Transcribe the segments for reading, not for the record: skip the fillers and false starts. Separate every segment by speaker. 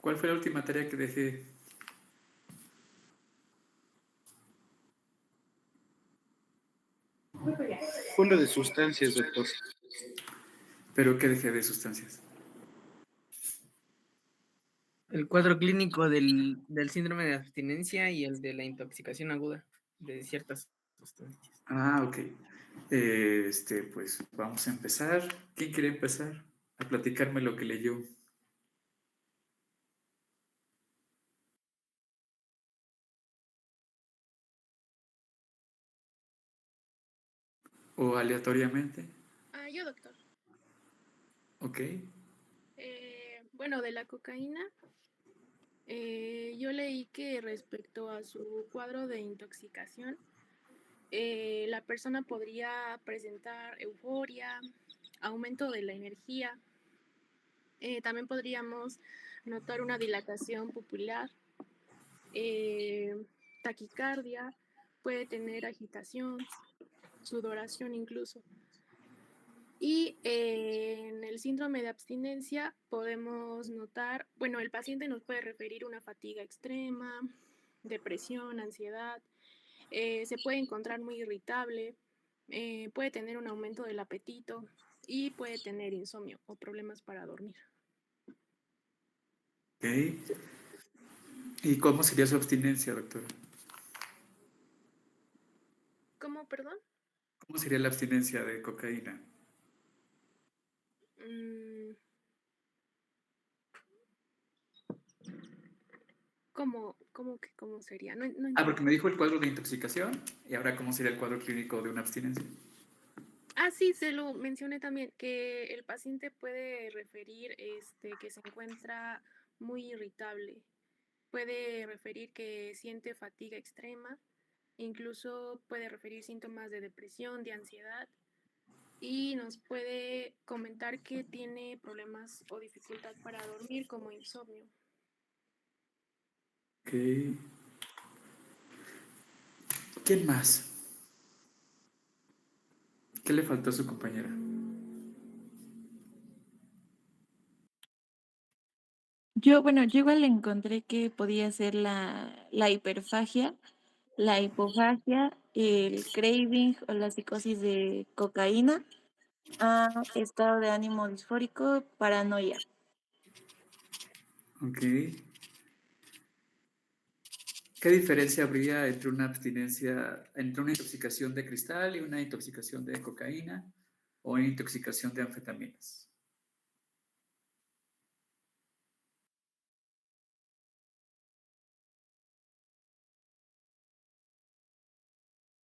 Speaker 1: ¿Cuál fue la última tarea que dejé?
Speaker 2: Fue lo de sustancias, doctor.
Speaker 1: ¿Pero qué dejé de sustancias?
Speaker 3: El cuadro clínico del síndrome de abstinencia y el de la intoxicación aguda de ciertas sustancias.
Speaker 1: Ok. Pues vamos a empezar. ¿Quién quiere empezar a platicarme lo que leyó? ¿O aleatoriamente?
Speaker 4: Yo, doctor.
Speaker 1: Ok.
Speaker 4: Bueno, de la cocaína, yo leí que respecto a su cuadro de intoxicación, la persona podría presentar euforia, aumento de la energía. También podríamos notar una dilatación pupilar, eh, taquicardia, puede tener agitación, sudoración incluso. Y en el síndrome de abstinencia podemos notar, bueno, el paciente nos puede referir una fatiga extrema, depresión, ansiedad, se puede encontrar muy irritable, puede tener un aumento del apetito y puede tener insomnio o problemas para dormir.
Speaker 1: Ok. ¿Y cómo sería su abstinencia, doctora?
Speaker 4: ¿Cómo, perdón?
Speaker 1: ¿Cómo sería la abstinencia de cocaína?
Speaker 4: Mm, ¿Cómo sería? No entiendo.
Speaker 1: Porque me dijo el cuadro de intoxicación y ahora cómo sería el cuadro clínico de una abstinencia.
Speaker 4: Sí, se lo mencioné también, que el paciente puede referir que se encuentra muy irritable, puede referir que siente fatiga extrema, incluso puede referir síntomas de depresión, de ansiedad, y nos puede comentar que tiene problemas o dificultad para dormir, como insomnio.
Speaker 1: Ok. ¿Quién más? ¿Qué le faltó a su compañera?
Speaker 5: Yo igual encontré que podía ser la hiperfagia, la hipofagia, el craving o la psicosis de cocaína, estado de ánimo disfórico, paranoia.
Speaker 1: Ok. ¿Qué diferencia habría entre una abstinencia, entre una intoxicación de cristal y una intoxicación de cocaína o una intoxicación de anfetaminas?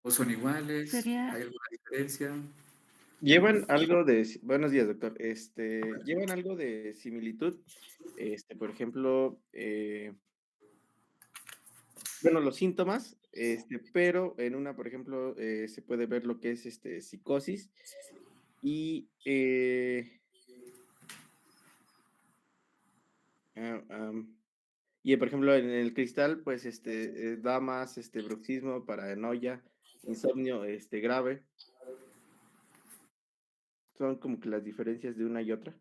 Speaker 1: ¿O son iguales?
Speaker 5: Sería,
Speaker 1: ¿Hay alguna diferencia?
Speaker 2: Llevan algo de, buenos días, doctor. Llevan algo de similitud. Por ejemplo, bueno, los síntomas, pero en una, por ejemplo, se puede ver lo que es psicosis y ah, am, por ejemplo, en el cristal, pues da más bruxismo, paranoia, insomnio grave. Son como que las diferencias de una y otra.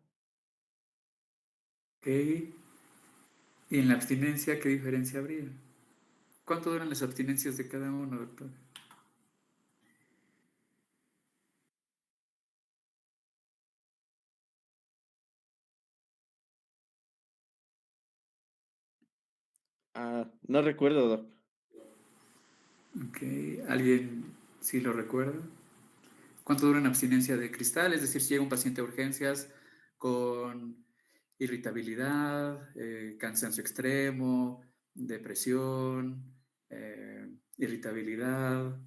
Speaker 1: Ok. ¿Y en la abstinencia qué diferencia habría? ¿Cuánto duran las abstinencias de cada uno, doctor?
Speaker 2: No recuerdo, doc.
Speaker 1: Ok. ¿Alguien sí lo recuerda? ¿Cuánto dura una abstinencia de cristal? Es decir, si llega un paciente a urgencias con irritabilidad, cansancio extremo, depresión, irritabilidad,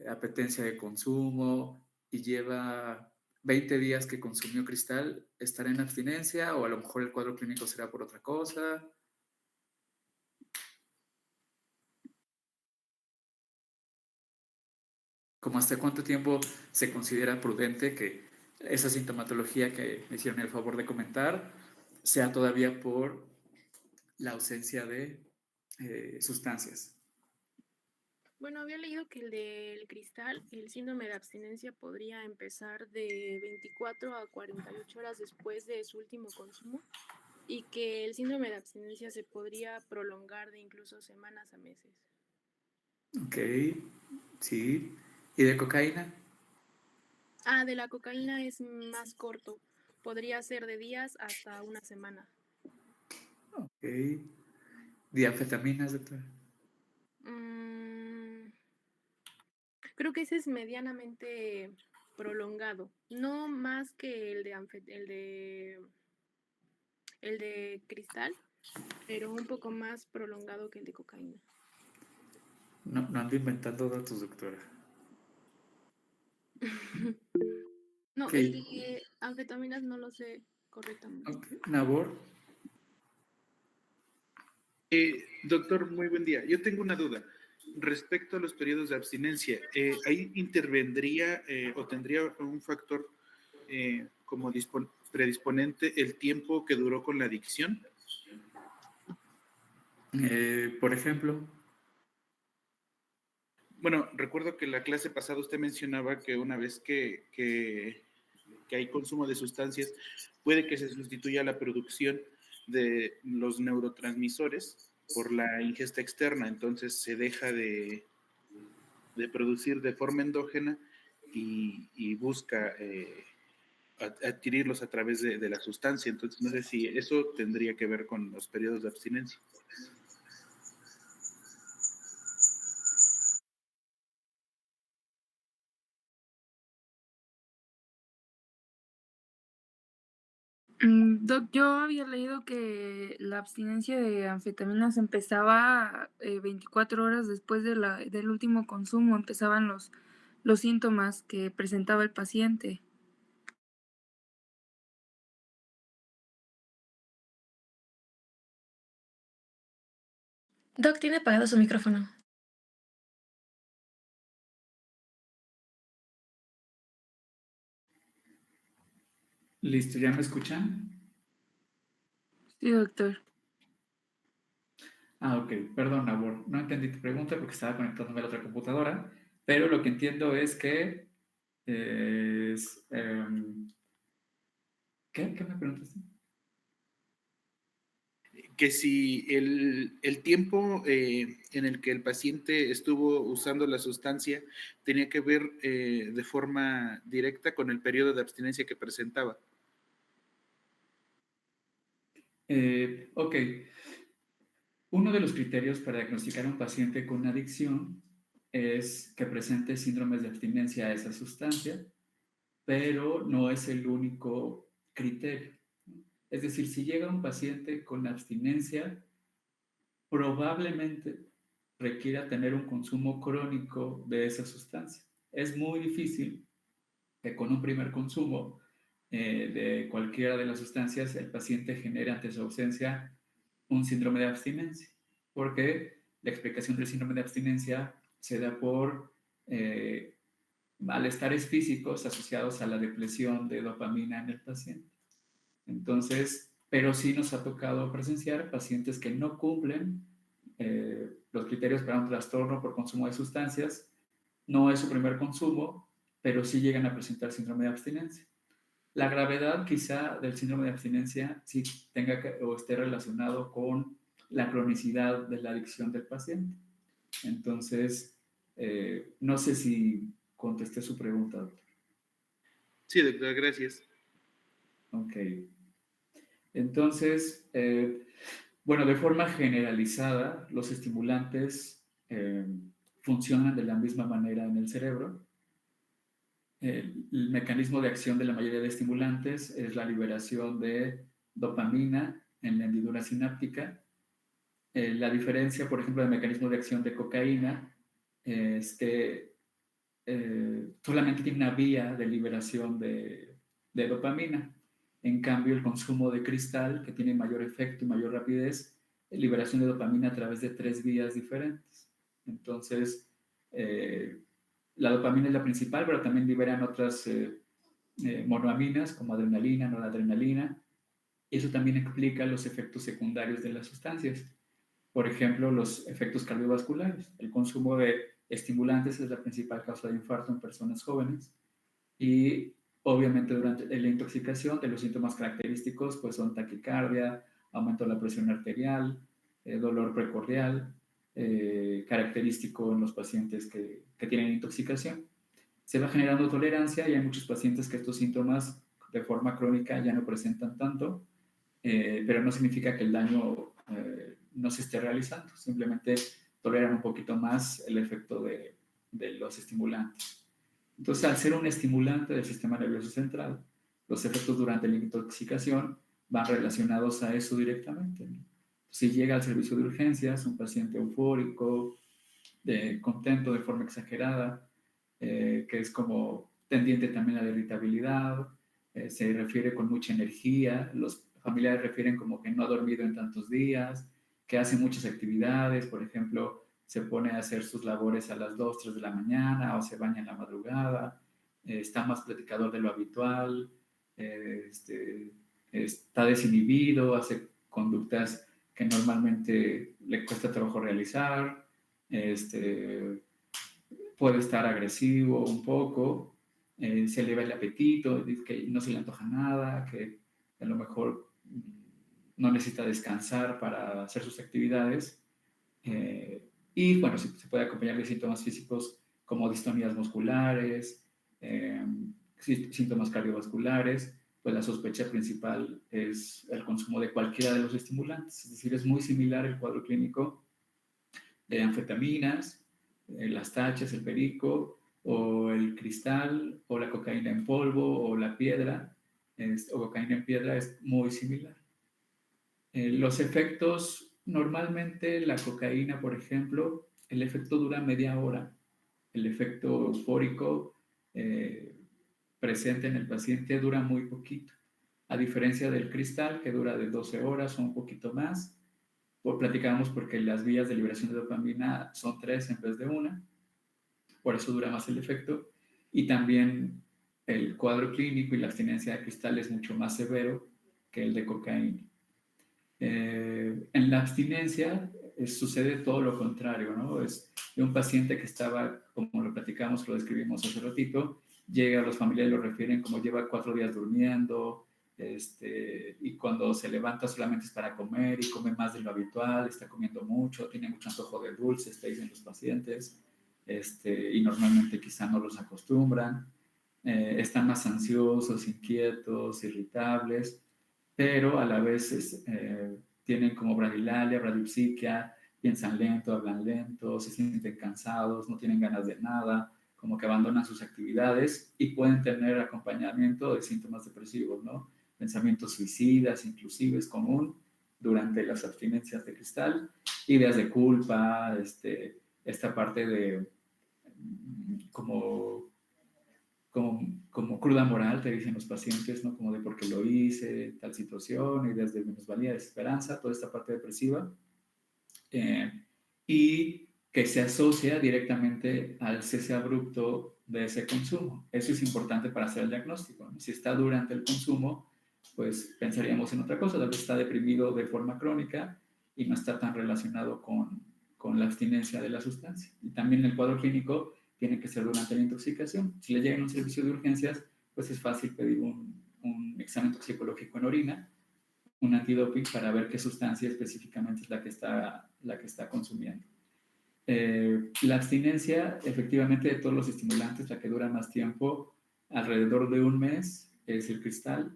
Speaker 1: apetencia de consumo y lleva 20 días que consumió cristal, ¿estará en abstinencia o a lo mejor el cuadro clínico será por otra cosa? ¿Como hasta cuánto tiempo se considera prudente que esa sintomatología que me hicieron el favor de comentar sea todavía por la ausencia de sustancias?
Speaker 4: Bueno, había leído que el del cristal, el síndrome de abstinencia podría empezar de 24 a 48 horas después de su último consumo. y que el síndrome de abstinencia se podría prolongar de incluso semanas a meses.
Speaker 1: Ok, sí. ¿Y de cocaína?
Speaker 4: De la cocaína es más corto, podría ser de días hasta una semana.
Speaker 1: Ok. ¿Dianfetaminas, doctora?
Speaker 4: Mm, Creo que ese es medianamente prolongado, no más que el de cristal, pero un poco más prolongado que el de cocaína.
Speaker 1: No, no ando inventando datos, doctora.
Speaker 4: No,
Speaker 1: Ok,
Speaker 4: el de anfetaminas no lo sé correctamente.
Speaker 1: ok. Nabor,
Speaker 6: Doctor, muy buen día. Yo tengo una duda respecto a los periodos de abstinencia. ¿Ahí intervendría o tendría un factor como predisponente el tiempo que duró con la adicción?
Speaker 1: por ejemplo,
Speaker 6: Bueno, recuerdo que la clase pasada usted mencionaba que una vez que hay consumo de sustancias, puede que se sustituya la producción de los neurotransmisores por la ingesta externa, entonces se deja de producir de forma endógena y busca adquirirlos a través de la sustancia. Entonces, no sé si eso tendría que ver con los periodos de abstinencia.
Speaker 7: Doc, yo había leído que la abstinencia de anfetaminas empezaba 24 horas después del último consumo, empezaban los síntomas que presentaba el paciente.
Speaker 8: Doc, tiene apagado su micrófono.
Speaker 1: listo, ¿ya me escuchan?
Speaker 7: Sí, doctor.
Speaker 1: Ok, perdón, Nabor, no entendí tu pregunta porque estaba conectándome a la otra computadora, pero lo que entiendo es que es... ¿qué me preguntaste?
Speaker 6: Que si el tiempo en el que el paciente estuvo usando la sustancia tenía que ver de forma directa con el periodo de abstinencia que presentaba.
Speaker 1: Ok, uno de los criterios para diagnosticar a un paciente con adicción es que presente síndromes de abstinencia a esa sustancia, pero no es el único criterio. Es decir, si llega un paciente con abstinencia, probablemente requiera tener un consumo crónico de esa sustancia. Es muy difícil que con un primer consumo de cualquiera de las sustancias el paciente genere ante su ausencia un síndrome de abstinencia, porque la explicación del síndrome de abstinencia se da por malestares físicos asociados a la depresión de dopamina en el paciente. Entonces, pero sí nos ha tocado presenciar pacientes que no cumplen los criterios para un trastorno por consumo de sustancias, no es su primer consumo, pero sí llegan a presentar síndrome de abstinencia. La gravedad quizá del síndrome de abstinencia sí tenga que, o esté relacionado con la cronicidad de la adicción del paciente. Entonces, no sé si contesté su pregunta, doctor.
Speaker 6: Sí, doctor, gracias.
Speaker 1: Ok. Entonces, bueno, de forma generalizada, los estimulantes funcionan de la misma manera en el cerebro. El mecanismo de acción de la mayoría de estimulantes es la liberación de dopamina en la hendidura sináptica. La diferencia, por ejemplo, del mecanismo de acción de cocaína es que solamente tiene una vía de liberación de dopamina. En cambio, el consumo de cristal, que tiene mayor efecto y mayor rapidez, liberación de dopamina a través de 3 vías diferentes. Entonces, la dopamina es la principal, pero también liberan otras monoaminas como adrenalina, noradrenalina. Y eso también explica los efectos secundarios de las sustancias. Por ejemplo, los efectos cardiovasculares. El consumo de estimulantes es la principal causa de infarto en personas jóvenes y obviamente durante la intoxicación de los síntomas característicos pues son taquicardia, aumento de la presión arterial, dolor precordial, característico en los pacientes que tienen intoxicación. Se va generando tolerancia y hay muchos pacientes que estos síntomas de forma crónica ya no presentan tanto, pero no significa que el daño no se esté realizando, simplemente toleran un poquito más el efecto de los estimulantes. Entonces, al ser un estimulante del sistema nervioso central, los efectos durante la intoxicación van relacionados a eso directamente, ¿no? Si llega al servicio de urgencias un paciente eufórico, contento de forma exagerada, que es como tendiente también a la irritabilidad, se refiere con mucha energía, los familiares refieren como que no ha dormido en tantos días, que hace muchas actividades, por ejemplo, se pone a hacer sus labores a las 2, 3 de la mañana o se baña en la madrugada, está más platicador de lo habitual, está desinhibido, hace conductas que normalmente le cuesta trabajo realizar, puede estar agresivo un poco, se le va el apetito, que no se le antoja nada, que a lo mejor no necesita descansar para hacer sus actividades. Y bueno, se puede acompañar de síntomas físicos como distonías musculares, síntomas cardiovasculares. Pues la sospecha principal es el consumo de cualquiera de los estimulantes, es decir, es muy similar el cuadro clínico de anfetaminas, las tachas, el perico, o el cristal, o la cocaína en polvo, o la piedra, o cocaína en piedra, es muy similar. Los efectos, normalmente la cocaína, por ejemplo, el efecto dura media hora. El efecto eufórico presente en el paciente dura muy poquito, a diferencia del cristal, que dura de 12 horas o un poquito más. Platicamos porque las vías de liberación de dopamina son 3 en vez de 1, por eso dura más el efecto. Y también el cuadro clínico y la abstinencia de cristal es mucho más severo que el de cocaína. En la abstinencia sucede todo lo contrario, ¿no? Es de un paciente que estaba, como lo platicamos, lo describimos hace ratito, llega, los familiares lo refieren como lleva 4 días durmiendo, y cuando se levanta solamente es para comer y come más de lo habitual, está comiendo mucho, tiene mucho antojo de dulces, te dicen los pacientes, y normalmente quizá no los acostumbran, están más ansiosos, inquietos, irritables, pero a la vez tienen como bradilalia, bradipsiquia, piensan lento, hablan lento, se sienten cansados, no tienen ganas de nada, como que abandonan sus actividades y pueden tener acompañamiento de síntomas depresivos, ¿no? Pensamientos suicidas, inclusive es común durante las abstinencias de cristal, ideas de culpa, esta parte de como cruda moral, te dicen los pacientes, ¿no? Como de por qué lo hice, tal situación, ideas de minusvalía, desesperanza, toda esta parte depresiva, y que se asocia directamente al cese abrupto de ese consumo. Eso es importante para hacer el diagnóstico, ¿no? Si está durante el consumo, pues pensaríamos en otra cosa, tal vez está deprimido de forma crónica y no está tan relacionado con la abstinencia de la sustancia. Y también el cuadro clínico tiene que ser durante la intoxicación. Si le llegan a un servicio de urgencias, pues es fácil pedir un examen toxicológico en orina, un antidoping para ver qué sustancia específicamente es la que está consumiendo. La abstinencia, efectivamente, de todos los estimulantes, la que dura más tiempo, alrededor de un mes, es el cristal.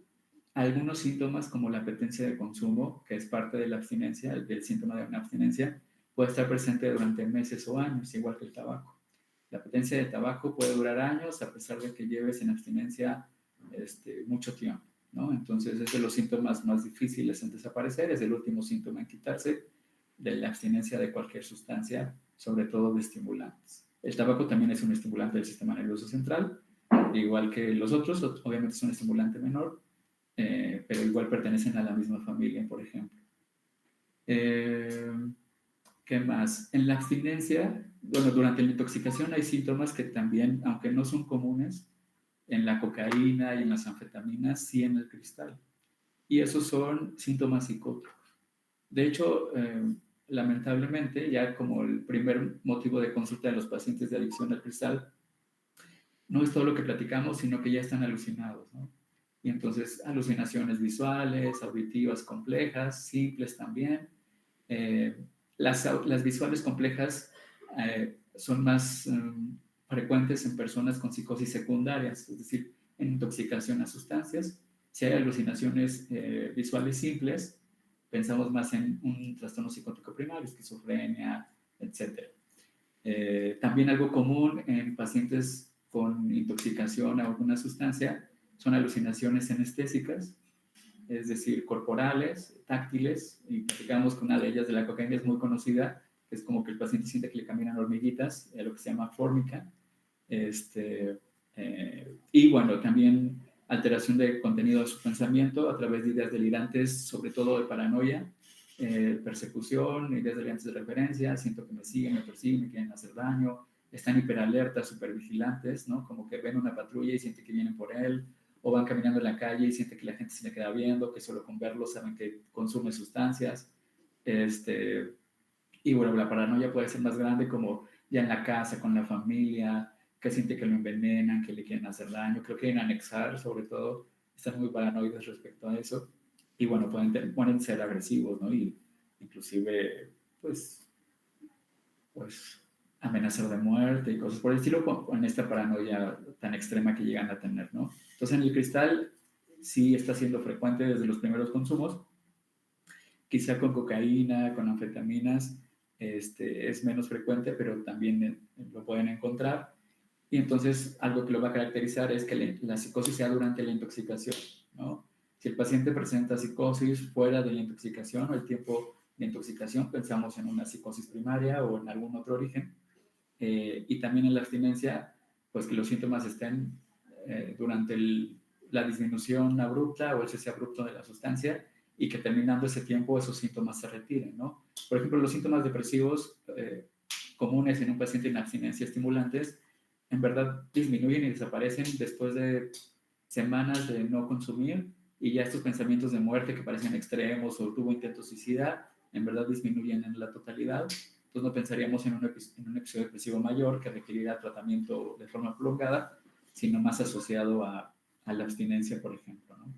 Speaker 1: Algunos síntomas como la apetencia de consumo, que es parte de la abstinencia, del síntoma de una abstinencia, puede estar presente durante meses o años, igual que el tabaco. La apetencia de tabaco puede durar años a pesar de que lleves en abstinencia mucho tiempo, ¿no? Entonces es de los síntomas más difíciles en desaparecer, es el último síntoma en quitarse de la abstinencia de cualquier sustancia, sobre todo de estimulantes. El tabaco también es un estimulante del sistema nervioso central, igual que los otros, obviamente es un estimulante menor, pero igual pertenecen a la misma familia, por ejemplo. ¿Qué más? En la abstinencia, bueno, durante la intoxicación hay síntomas que también, aunque no son comunes, en la cocaína y en las anfetaminas, sí en el cristal. Y esos son síntomas psicóticos. De hecho, lamentablemente, ya como el primer motivo de consulta de los pacientes de adicción al cristal, no es todo lo que platicamos, sino que ya están alucinados, ¿no? Y entonces alucinaciones visuales, auditivas complejas, simples también. Las visuales complejas son más frecuentes en personas con psicosis secundarias, es decir, en intoxicación a sustancias. Si hay alucinaciones visuales simples, pensamos más en un trastorno psicótico primario, esquizofrenia, etc. También algo común en pacientes con intoxicación a alguna sustancia son alucinaciones anestésicas, es decir, corporales, táctiles, y platicamos con una de ellas de la cocaína, es muy conocida, que es como que el paciente siente que le caminan hormiguitas, lo que se llama fórmica. Y bueno, también alteración de contenido de su pensamiento a través de ideas delirantes, sobre todo de paranoia, persecución, ideas delirantes de referencia, siento que me siguen, me persiguen, me quieren hacer daño, están hiperalertas, supervigilantes, ¿no? Como que ven una patrulla y sienten que vienen por él, o van caminando en la calle y sienten que la gente se le queda viendo, que solo con verlo saben que consume sustancias. Y bueno, la paranoia puede ser más grande como ya en la casa, con la familia, que siente que lo envenenan, que le quieren hacer daño. Creo que en anexar, sobre todo, están muy paranoides respecto a eso. Y bueno, pueden ser agresivos, ¿no? Y inclusive, pues amenazar de muerte y cosas por el estilo, con esta paranoia tan extrema que llegan a tener, ¿no? Entonces, en el cristal sí está siendo frecuente desde los primeros consumos, quizá con cocaína, con anfetaminas, es menos frecuente, pero también lo pueden encontrar. Y entonces algo que lo va a caracterizar es que la psicosis sea durante la intoxicación, ¿no? Si el paciente presenta psicosis fuera de la intoxicación o el tiempo de intoxicación, pensamos en una psicosis primaria o en algún otro origen. Y también en la abstinencia, pues que los síntomas estén durante la disminución abrupta o el cese abrupto de la sustancia y que terminando ese tiempo esos síntomas se retiren, ¿no? Por ejemplo, los síntomas depresivos comunes en un paciente en abstinencia estimulantes en verdad disminuyen y desaparecen después de semanas de no consumir y ya estos pensamientos de muerte que parecían extremos o tuvo intento suicida, en verdad disminuyen en la totalidad. Entonces no pensaríamos en un episodio depresivo mayor que requerirá tratamiento de forma prolongada, sino más asociado a la abstinencia, por ejemplo, ¿no?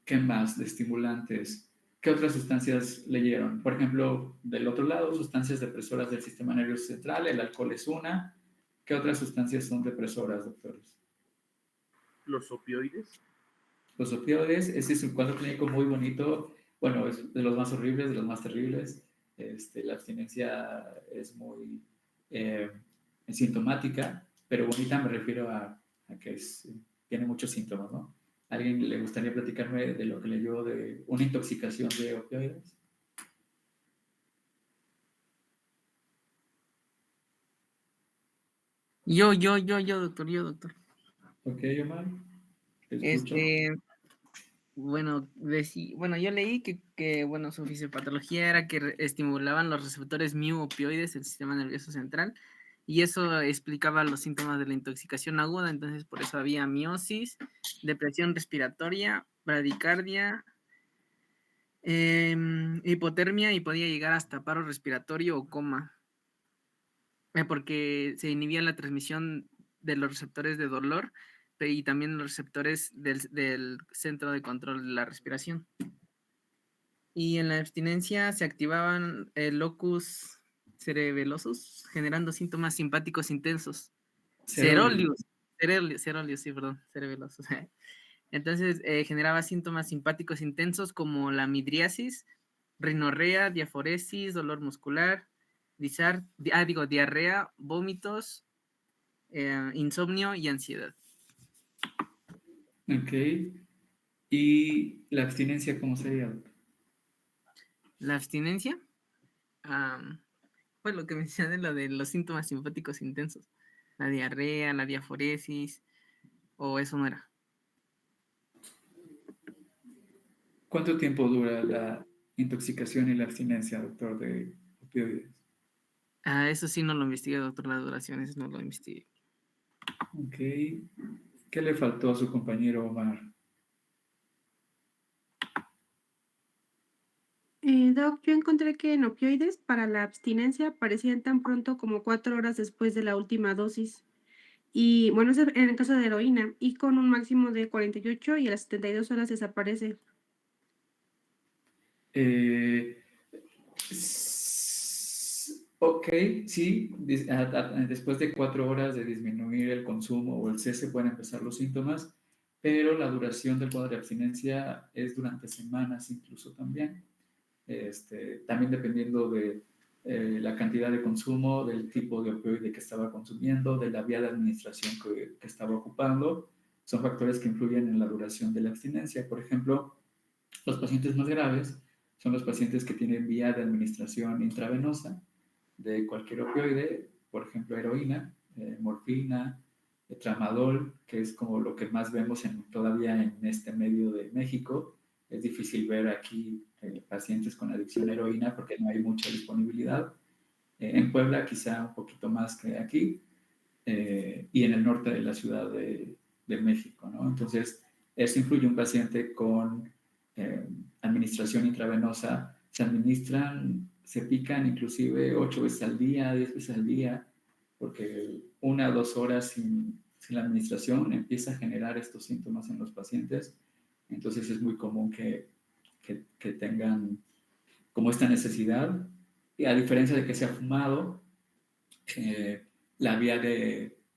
Speaker 1: ¿Qué más de estimulantes? ¿Qué otras sustancias leyeron? Por ejemplo, del otro lado, sustancias depresoras del sistema nervioso central, el alcohol es una. ¿Qué otras sustancias son depresoras, doctores?
Speaker 6: Los opioides.
Speaker 1: Los opioides, ese es un cuadro clínico muy bonito, bueno, es de los más horribles, de los más terribles. La abstinencia es muy sintomática, pero bonita me refiero a que tiene muchos síntomas, ¿no? ¿Alguien le gustaría platicarme de lo que leyó de una intoxicación de opioides?
Speaker 3: Yo, doctor,
Speaker 1: Ok, Omar, te escucho.
Speaker 3: Bueno, bueno, yo leí que bueno, su fisiopatología era que estimulaban los receptores mu opioides del sistema nervioso central y eso explicaba los síntomas de la intoxicación aguda, entonces por eso había miosis, depresión respiratoria, bradicardia, hipotermia y podía llegar hasta paro respiratorio o coma, porque se inhibía la transmisión de los receptores de dolor y también los receptores del centro de control de la respiración. Y en la abstinencia se activaban el locus cerebelosus, generando síntomas simpáticos intensos. Cerolius, sí, perdón, cerebelosus. Entonces generaba síntomas simpáticos intensos como la midriasis, rinorrea, diaforesis, dolor muscular, diarrea, vómitos, insomnio y ansiedad.
Speaker 1: Ok. ¿Y la abstinencia cómo sería?
Speaker 3: La abstinencia, pues lo que mencioné, lo de los síntomas simpáticos intensos, la diarrea, la diaforesis, o eso no era.
Speaker 1: ¿Cuánto tiempo dura la intoxicación y la abstinencia, doctor, de opioides?
Speaker 3: Eso sí no lo investigué, doctor, las duraciones no lo investigué.
Speaker 1: Ok. ¿Qué le faltó a su compañero Omar?
Speaker 8: Doc, yo encontré que en opioides para la abstinencia aparecían tan pronto como 4 horas después de la última dosis. y bueno, eso en el caso de heroína, y con un máximo de 48 y a las 72 horas desaparece.
Speaker 1: Eh, ok, sí, después de 4 horas de disminuir el consumo o el cese pueden empezar los síntomas, pero la duración del cuadro de abstinencia es durante semanas incluso también. También dependiendo de la cantidad de consumo, del tipo de opioide que estaba consumiendo, de la vía de administración que estaba ocupando, son factores que influyen en la duración de la abstinencia. Por ejemplo, los pacientes más graves son los pacientes que tienen vía de administración intravenosa de cualquier opioide, por ejemplo, heroína, morfina, tramadol, que es como lo que más vemos todavía en este medio de México. Es difícil ver aquí pacientes con adicción a heroína porque no hay mucha disponibilidad. En Puebla quizá un poquito más que aquí, y en el norte de la Ciudad de México, ¿no? Entonces, eso influye un paciente con administración intravenosa, se administran, se pican inclusive 8 veces al día, 10 veces al día, porque 1 o 2 horas sin la administración empieza a generar estos síntomas en los pacientes. Entonces es muy común que tengan como esta necesidad, y a diferencia de que se ha fumado, la vía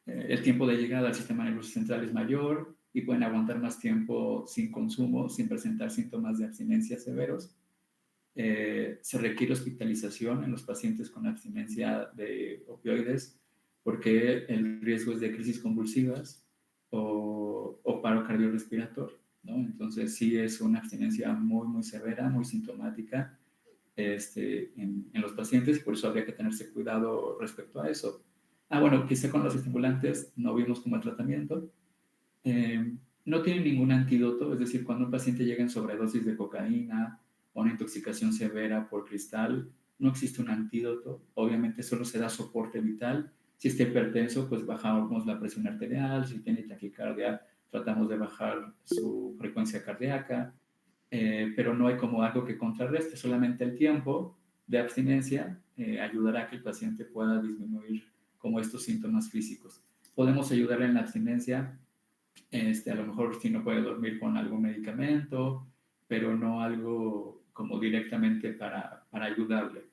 Speaker 1: el tiempo de llegada al sistema nervioso central es mayor y pueden aguantar más tiempo sin consumo, sin presentar síntomas de abstinencia severos. Se requiere hospitalización en los pacientes con abstinencia de opioides porque el riesgo es de crisis convulsivas o paro cardiorrespiratorio, ¿no? Entonces sí es una abstinencia muy, muy severa, muy sintomática en los pacientes, y por eso habría que tenerse cuidado respecto a eso. Bueno, quizá con los estimulantes no vimos como el tratamiento. No tiene ningún antídoto, es decir, cuando un paciente llega en sobredosis de cocaína o una intoxicación severa por cristal, no existe un antídoto. Obviamente solo se da soporte vital. Si está hipertenso, pues bajamos la presión arterial. Si tiene taquicardia, tratamos de bajar su frecuencia cardíaca. Pero no hay como algo que contrarreste, solamente el tiempo de abstinencia ayudará a que el paciente pueda disminuir como estos síntomas físicos. Podemos ayudarle en la abstinencia, a lo mejor si no puede dormir con algún medicamento, pero no algo como directamente para ayudarle.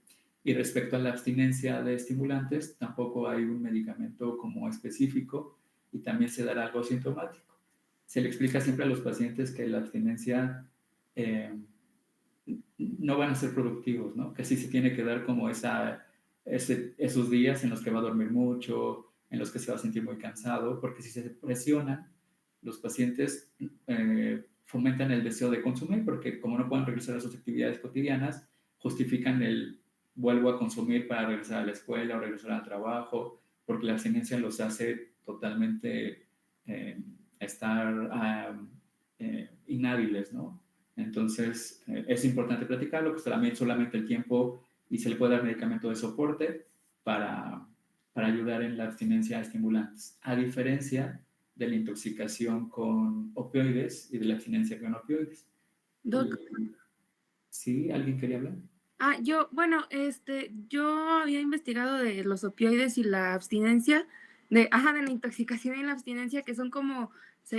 Speaker 1: Y respecto a la abstinencia de estimulantes, tampoco hay un medicamento como específico y también se dará algo sintomático. Se le explica siempre a los pacientes que la abstinencia no van a ser productivos, ¿no? Que sí se tiene que dar como esos días en los que va a dormir mucho, en los que se va a sentir muy cansado, porque si se presionan, los pacientes fomentan el deseo de consumir, porque como no pueden regresar a sus actividades cotidianas, justifican el vuelvo a consumir para regresar a la escuela o regresar al trabajo, porque la abstinencia los hace totalmente estar inhábiles, ¿no? Entonces, es importante platicarlo, pues también solamente el tiempo, y se le puede dar medicamento de soporte para ayudar en la abstinencia a estimulantes, a diferencia de la intoxicación con opioides y de la abstinencia con opioides.
Speaker 7: Doc.
Speaker 1: ¿Sí? ¿Alguien quería hablar?
Speaker 7: Yo había investigado de los opioides y la abstinencia, de la intoxicación y la abstinencia, que son como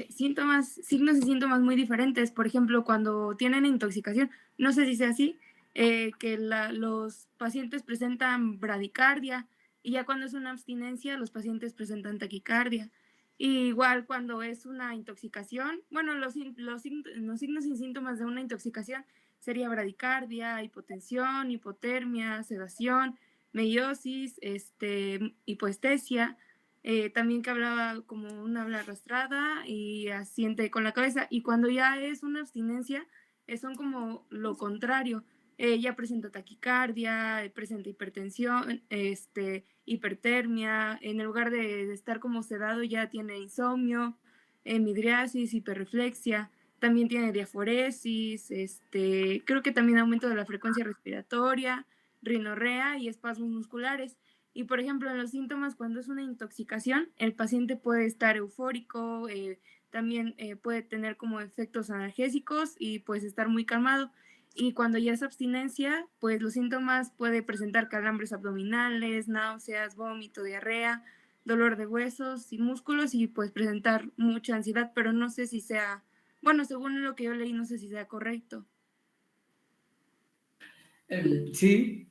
Speaker 7: signos y síntomas muy diferentes. Por ejemplo, cuando tienen intoxicación, no sé si sea así, que los pacientes presentan bradicardia, y ya cuando es una abstinencia, los pacientes presentan taquicardia. Y igual cuando es una intoxicación, bueno, los signos y síntomas de una intoxicación sería bradicardia, hipotensión, hipotermia, sedación, meiosis, hipoestesia, también que hablaba como un habla arrastrada y asiente con la cabeza. Y cuando ya es una abstinencia, son como lo contrario. Ya presenta taquicardia, presenta hipertensión, hipertermia, en lugar de estar como sedado ya tiene insomnio, midriasis, hiperreflexia. También tiene diaforesis, creo que también aumento de la frecuencia respiratoria, rinorrea y espasmos musculares. Y por ejemplo, en los síntomas, cuando es una intoxicación, el paciente puede estar eufórico, también puede tener como efectos analgésicos y pues estar muy calmado. Y cuando ya es abstinencia, pues los síntomas puede presentar calambres abdominales, náuseas, vómito, diarrea, dolor de huesos y músculos y pues presentar mucha ansiedad, pero no sé si sea, bueno, según lo que yo leí, no sé si sea correcto.
Speaker 1: Sí,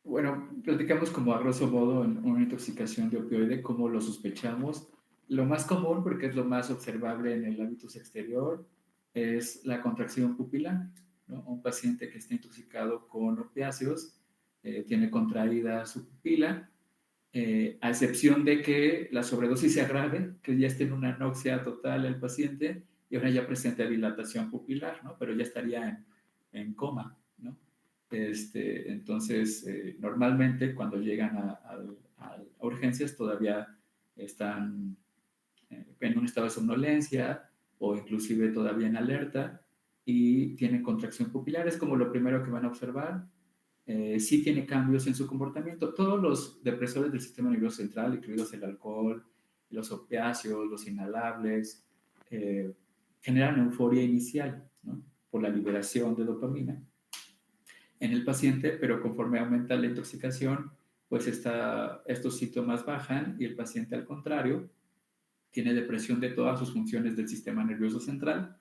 Speaker 1: bueno, platicamos como a grosso modo en una intoxicación de opioide, cómo lo sospechamos. Lo más común, porque es lo más observable en el hábitus exterior, es la contracción pupilar, ¿no? Un paciente que está intoxicado con opiáceos tiene contraída su pupila, a excepción de que la sobredosis se agrave, que ya esté en una anoxia total el paciente y ahora ya presente dilatación pupilar, ¿no? Pero ya estaría en coma, ¿no? Entonces, normalmente cuando llegan a urgencias todavía están en un estado de somnolencia o inclusive todavía en alerta y tienen contracción pupilar, es como lo primero que van a observar. Sí tiene cambios en su comportamiento. Todos los depresores del sistema nervioso central, incluidos el alcohol, los opiáceos, los inhalables, eh, generan euforia inicial, ¿no? Por la liberación de dopamina en el paciente, pero conforme aumenta la intoxicación, pues estos síntomas bajan y el paciente, al contrario, tiene depresión de todas sus funciones del sistema nervioso central.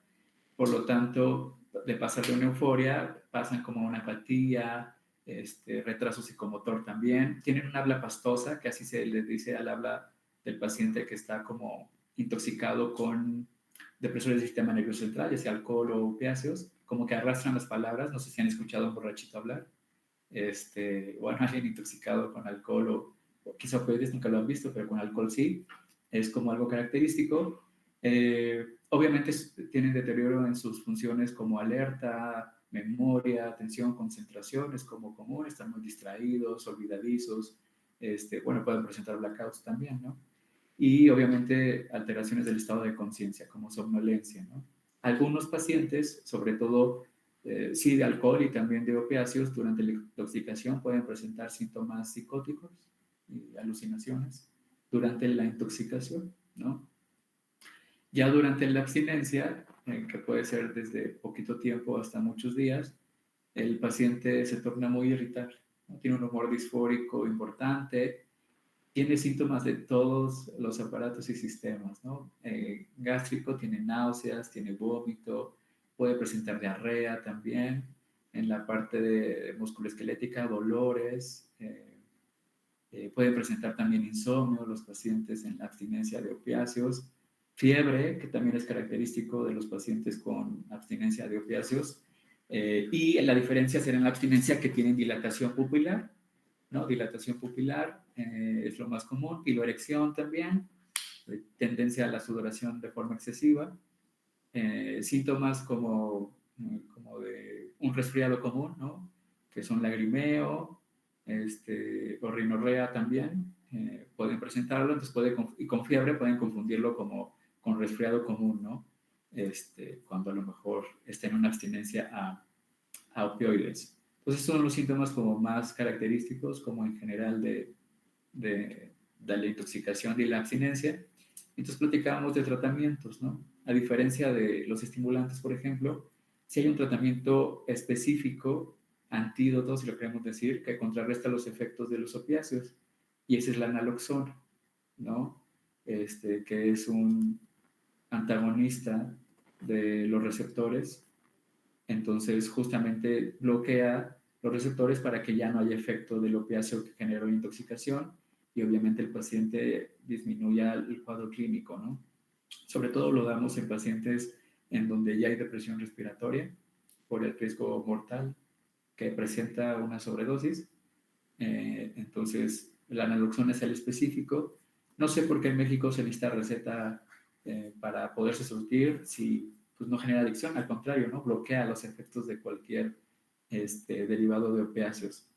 Speaker 1: Por lo tanto, de pasar de una euforia, pasan como una apatía, retraso psicomotor también. Tienen un habla pastosa, que así se les dice al habla del paciente que está como intoxicado con depresores del sistema nervioso central, ya sea alcohol o opiáceos, como que arrastran las palabras. No sé si han escuchado a un borrachito hablar, bueno, alguien intoxicado con alcohol o quizá opioides nunca lo han visto, pero con alcohol sí, es como algo característico. Obviamente tienen deterioro en sus funciones como alerta, memoria, atención, concentración, es como común, están muy distraídos, olvidadizos, bueno, pueden presentar blackouts también, ¿no? Y obviamente alteraciones del estado de conciencia, como somnolencia, ¿no? Algunos pacientes, sobre todo sí de alcohol y también de opiáceos, durante la intoxicación pueden presentar síntomas psicóticos y alucinaciones durante la intoxicación, ¿no? Ya durante la abstinencia, que puede ser desde poquito tiempo hasta muchos días, el paciente se torna muy irritable, ¿no? Tiene un humor disfórico importante, tiene síntomas de todos los aparatos y sistemas, ¿no? Gástrico, tiene náuseas, tiene vómito, puede presentar diarrea también, en la parte de musculoesquelética, dolores, puede presentar también insomnio los pacientes en la abstinencia de opiáceos, fiebre, que también es característico de los pacientes con abstinencia de opiáceos, y la diferencia será en la abstinencia que tienen dilatación pupilar, ¿no? Dilatación pupilar es lo más común, piloerección también, tendencia a la sudoración de forma excesiva, síntomas como de un resfriado común, ¿no? Que son lagrimeo, o rinorrea también, pueden presentarlo, entonces y con fiebre pueden confundirlo como con resfriado común, ¿no? Cuando a lo mejor está en una abstinencia a opioides. Entonces son los síntomas como más característicos, como en general de la intoxicación y la abstinencia. Entonces platicábamos de tratamientos, ¿no? A diferencia de los estimulantes, por ejemplo, si hay un tratamiento específico, antídoto, si lo queremos decir, que contrarresta los efectos de los opiáceos, y ese es la naloxona, ¿no? Que es un antagonista de los receptores, entonces justamente bloquea los receptores para que ya no haya efecto del opiáceo que generó intoxicación y obviamente el paciente disminuya el cuadro clínico, ¿no? Sobre todo lo damos en pacientes en donde ya hay depresión respiratoria por el riesgo mortal que presenta una sobredosis. Entonces, la naloxona es el específico. No sé por qué en México se necesita receta para poderse surtir si pues, no genera adicción, al contrario, ¿no? Bloquea los efectos de cualquier derivado de opiáceos.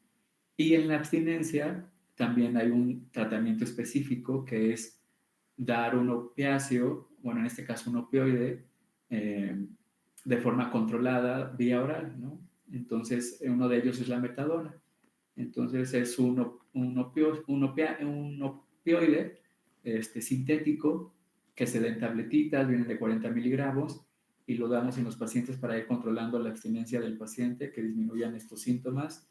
Speaker 1: Y en la abstinencia también hay un tratamiento específico que es dar un opiáceo, bueno, en este caso un opioide, de forma controlada vía oral, ¿no? Entonces, uno de ellos es la metadona. Entonces, es un opioide sintético que se da en tabletitas, vienen de 40 miligramos, y lo damos en los pacientes para ir controlando la abstinencia del paciente, que disminuyan estos síntomas.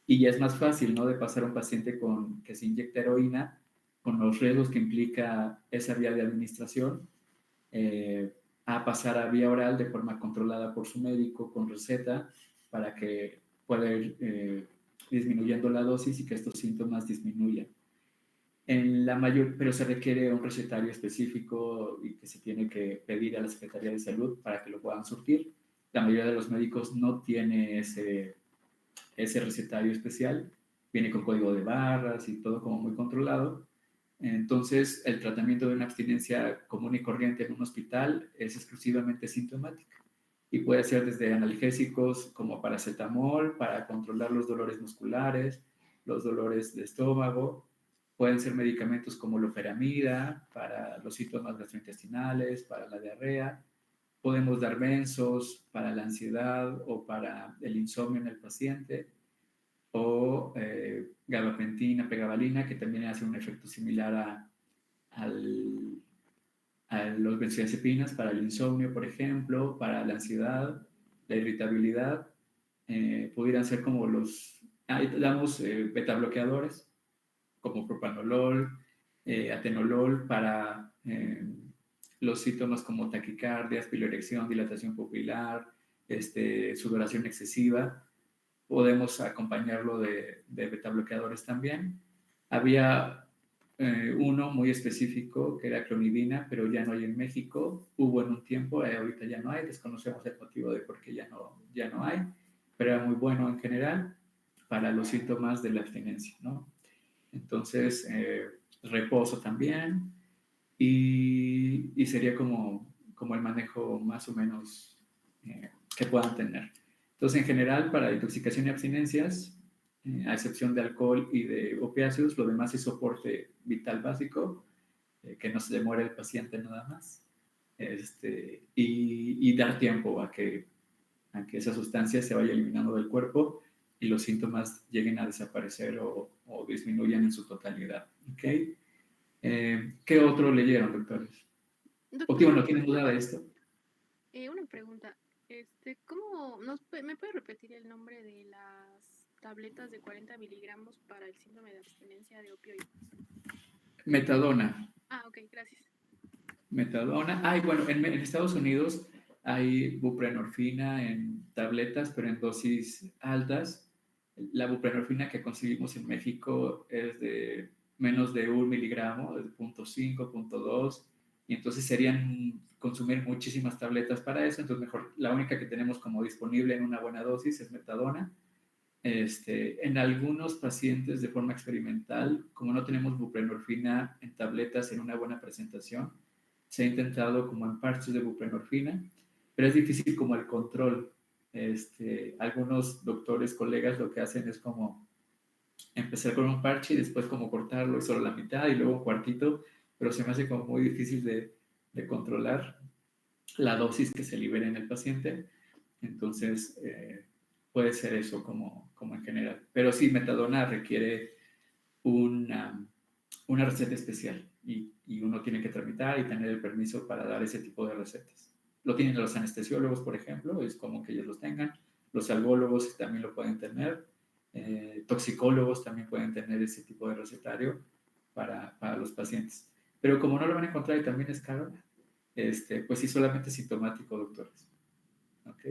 Speaker 1: Y ya es más fácil, ¿no? De pasar a un paciente que se inyecta heroína, con los riesgos que implica esa vía de administración, a pasar a vía oral de forma controlada por su médico con receta para que pueda ir disminuyendo la dosis y que estos síntomas disminuyan. Pero se requiere un recetario específico y que se tiene que pedir a la Secretaría de Salud para que lo puedan surtir. La mayoría de los médicos no tiene ese recetario especial, viene con código de barras y todo como muy controlado. Entonces, el tratamiento de una abstinencia común y corriente en un hospital es exclusivamente sintomática y puede ser desde analgésicos como paracetamol para controlar los dolores musculares, los dolores de estómago. Pueden ser medicamentos como loperamida para los síntomas gastrointestinales, para la diarrea. Podemos dar benzos para la ansiedad o para el insomnio en el paciente, o gabapentina, pregabalina, que también hace un efecto similar a los benzodiazepinas para el insomnio, por ejemplo, para la ansiedad, la irritabilidad. Pudieran ser como damos betabloqueadores, como propanolol, atenolol para los síntomas como taquicardias, piloerección, dilatación pupilar, sudoración excesiva. Podemos acompañarlo de betabloqueadores también. Había uno muy específico que era clonidina, pero ya no hay en México. Hubo en un tiempo, ahorita ya no hay, desconocemos el motivo de por qué ya no hay, pero era muy bueno en general para los síntomas de la abstinencia, ¿no? Entonces, reposo también, y sería como el manejo más o menos que puedan tener. Entonces, en general, para intoxicación y abstinencias, a excepción de alcohol y de opiáceos, lo demás es soporte vital básico, que no se demore el paciente nada más, y dar tiempo a que esa sustancia se vaya eliminando del cuerpo y los síntomas lleguen a desaparecer o disminuyan en su totalidad. ¿Okay? ¿Qué otro leyeron, doctores?
Speaker 4: Doctor,
Speaker 1: ¿No tienen duda de esto?
Speaker 4: una pregunta. ¿Me puede repetir el nombre de las tabletas de 40 miligramos para el síndrome de abstinencia de opioides?
Speaker 1: Metadona.
Speaker 4: Ok, gracias.
Speaker 1: Metadona. Bueno, en Estados Unidos hay buprenorfina en tabletas, pero en dosis altas. La buprenorfina que conseguimos en México es de menos de 1 miligramo, de 0.5, 0.2, y entonces serían consumir muchísimas tabletas para eso. Entonces, mejor, la única que tenemos como disponible en una buena dosis es metadona. En algunos pacientes de forma experimental, como no tenemos buprenorfina en tabletas en una buena presentación, se ha intentado como en parches de buprenorfina, pero es difícil como el control. Algunos doctores, colegas, lo que hacen es como empezar con un parche y después como cortarlo y solo la mitad y luego un cuartito, pero se me hace como muy difícil de controlar la dosis que se libera en el paciente. Entonces, puede ser eso como en general. Pero sí, metadona requiere una receta especial y uno tiene que tramitar y tener el permiso para dar ese tipo de recetas. Lo tienen los anestesiólogos, por ejemplo, es como que ellos los tengan. Los algólogos también lo pueden tener. Toxicólogos también pueden tener ese tipo de recetario para los pacientes. Pero como no lo van a encontrar y también es caro, pues sí, solamente sintomático, doctores. ¿Ok?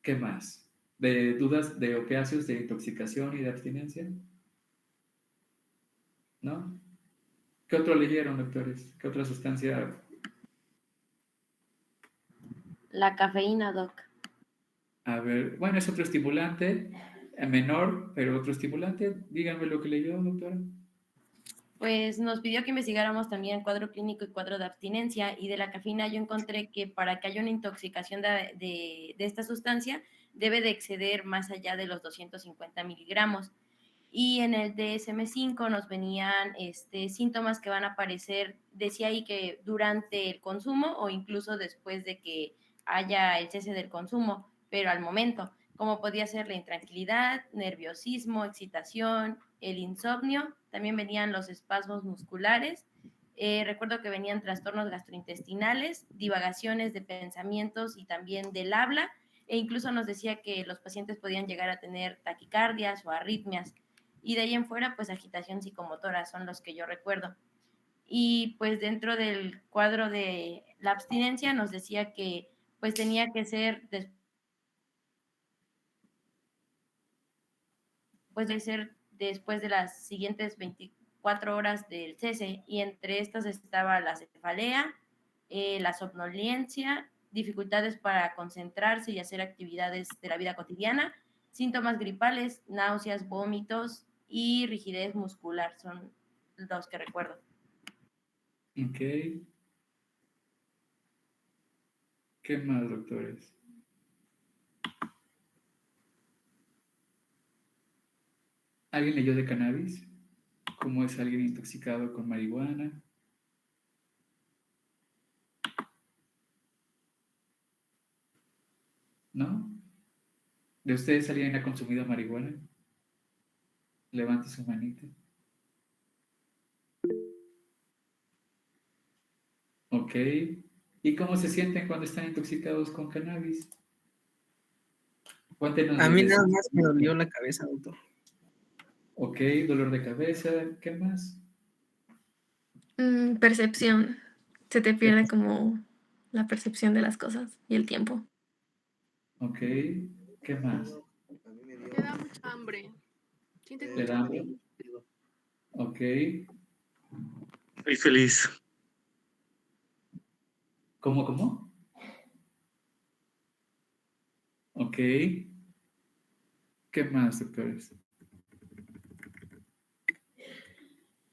Speaker 1: ¿Qué más? ¿De dudas de opiáceos, de intoxicación y de abstinencia? ¿No? ¿Qué otro leyeron, doctores? ¿Qué otra sustancia?
Speaker 5: La cafeína, doc.
Speaker 1: A ver, bueno, es otro estimulante, menor, pero otro estimulante. Díganme lo que leyó, doctora.
Speaker 5: Pues nos pidió que investigáramos también cuadro clínico y cuadro de abstinencia, y de la cafeína yo encontré que para que haya una intoxicación de esta sustancia debe de exceder más allá de los 250 miligramos. Y en el DSM-5 nos venían síntomas que van a aparecer, decía ahí que durante el consumo o incluso después de que haya el cese del consumo, pero al momento, como podía ser la intranquilidad, nerviosismo, excitación, el insomnio, también venían los espasmos musculares, recuerdo que venían trastornos gastrointestinales, divagaciones de pensamientos y también del habla, e incluso nos decía que los pacientes podían llegar a tener taquicardias o arritmias.
Speaker 9: y de ahí en fuera, pues agitación psicomotora son los que yo recuerdo. Y pues dentro del cuadro de la abstinencia nos decía que pues tenía que ser después de las siguientes 24 horas del cese, y entre estas estaba la cefalea, la somnolencia, dificultades para concentrarse y hacer actividades de la vida cotidiana, síntomas gripales, náuseas, vómitos y rigidez muscular, son los que recuerdo.
Speaker 1: Ok. ¿Qué más, doctores? ¿Alguien leyó de cannabis? ¿Cómo es alguien intoxicado con marihuana? ¿No? ¿De ustedes alguien ha consumido marihuana? Levante su manita. Ok. ¿Y cómo se sienten cuando están intoxicados con cannabis? Cuéntenos
Speaker 3: A mí
Speaker 1: desde
Speaker 3: nada
Speaker 1: su
Speaker 3: más me dolió
Speaker 1: experiencia.
Speaker 3: la cabeza, doctor.
Speaker 1: Ok, dolor de cabeza, ¿qué más?
Speaker 10: Percepción. Se te
Speaker 1: ¿Qué
Speaker 10: pierde
Speaker 1: más?
Speaker 10: como la percepción de las cosas y el tiempo.
Speaker 1: Ok, ¿qué más?
Speaker 2: A mí me dio.
Speaker 4: Te da mucha hambre. Sientes
Speaker 1: ¿Le
Speaker 4: mucha
Speaker 1: da
Speaker 4: hambre.
Speaker 1: hambre? Ok,
Speaker 11: Estoy feliz.
Speaker 1: ¿cómo? Ok, ¿qué más, doctores?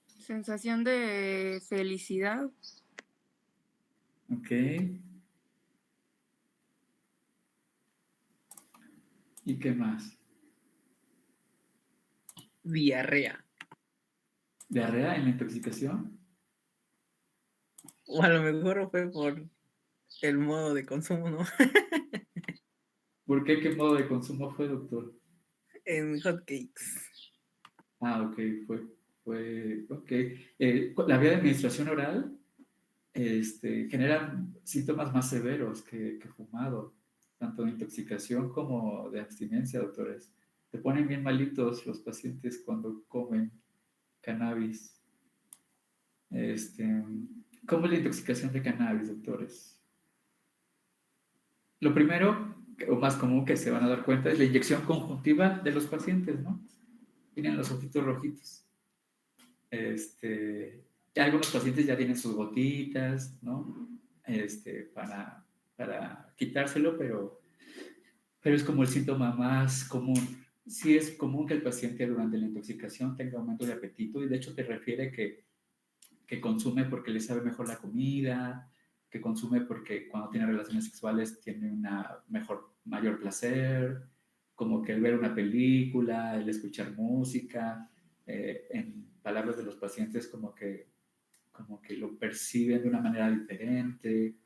Speaker 7: Sensación de felicidad.
Speaker 1: Ok, ¿y qué más?
Speaker 3: Diarrea.
Speaker 1: ¿Diarrea en la intoxicación?
Speaker 3: O a lo mejor fue por el modo de consumo, ¿no?
Speaker 1: ¿Por qué? ¿Qué modo de consumo fue, doctor?
Speaker 3: En hotcakes.
Speaker 1: Ah, ok, ok. La vía de administración oral genera síntomas más severos que fumado, tanto de intoxicación como de abstinencia, doctores. Se ponen bien malitos los pacientes cuando comen cannabis. ¿Cómo es la intoxicación de cannabis, doctores? Lo primero, o más común que se van a dar cuenta, es la inyección conjuntiva de los pacientes, ¿no? Tienen los ojitos rojitos. Ya algunos pacientes ya tienen sus gotitas, ¿no? Para quitárselo, pero es como el síntoma más común. Sí es común que el paciente durante la intoxicación tenga aumento de apetito y de hecho te refiere que consume porque le sabe mejor la comida, que consume porque cuando tiene relaciones sexuales tiene mayor placer, como que el ver una película, el escuchar música, en palabras de los pacientes como que lo perciben de una manera diferente,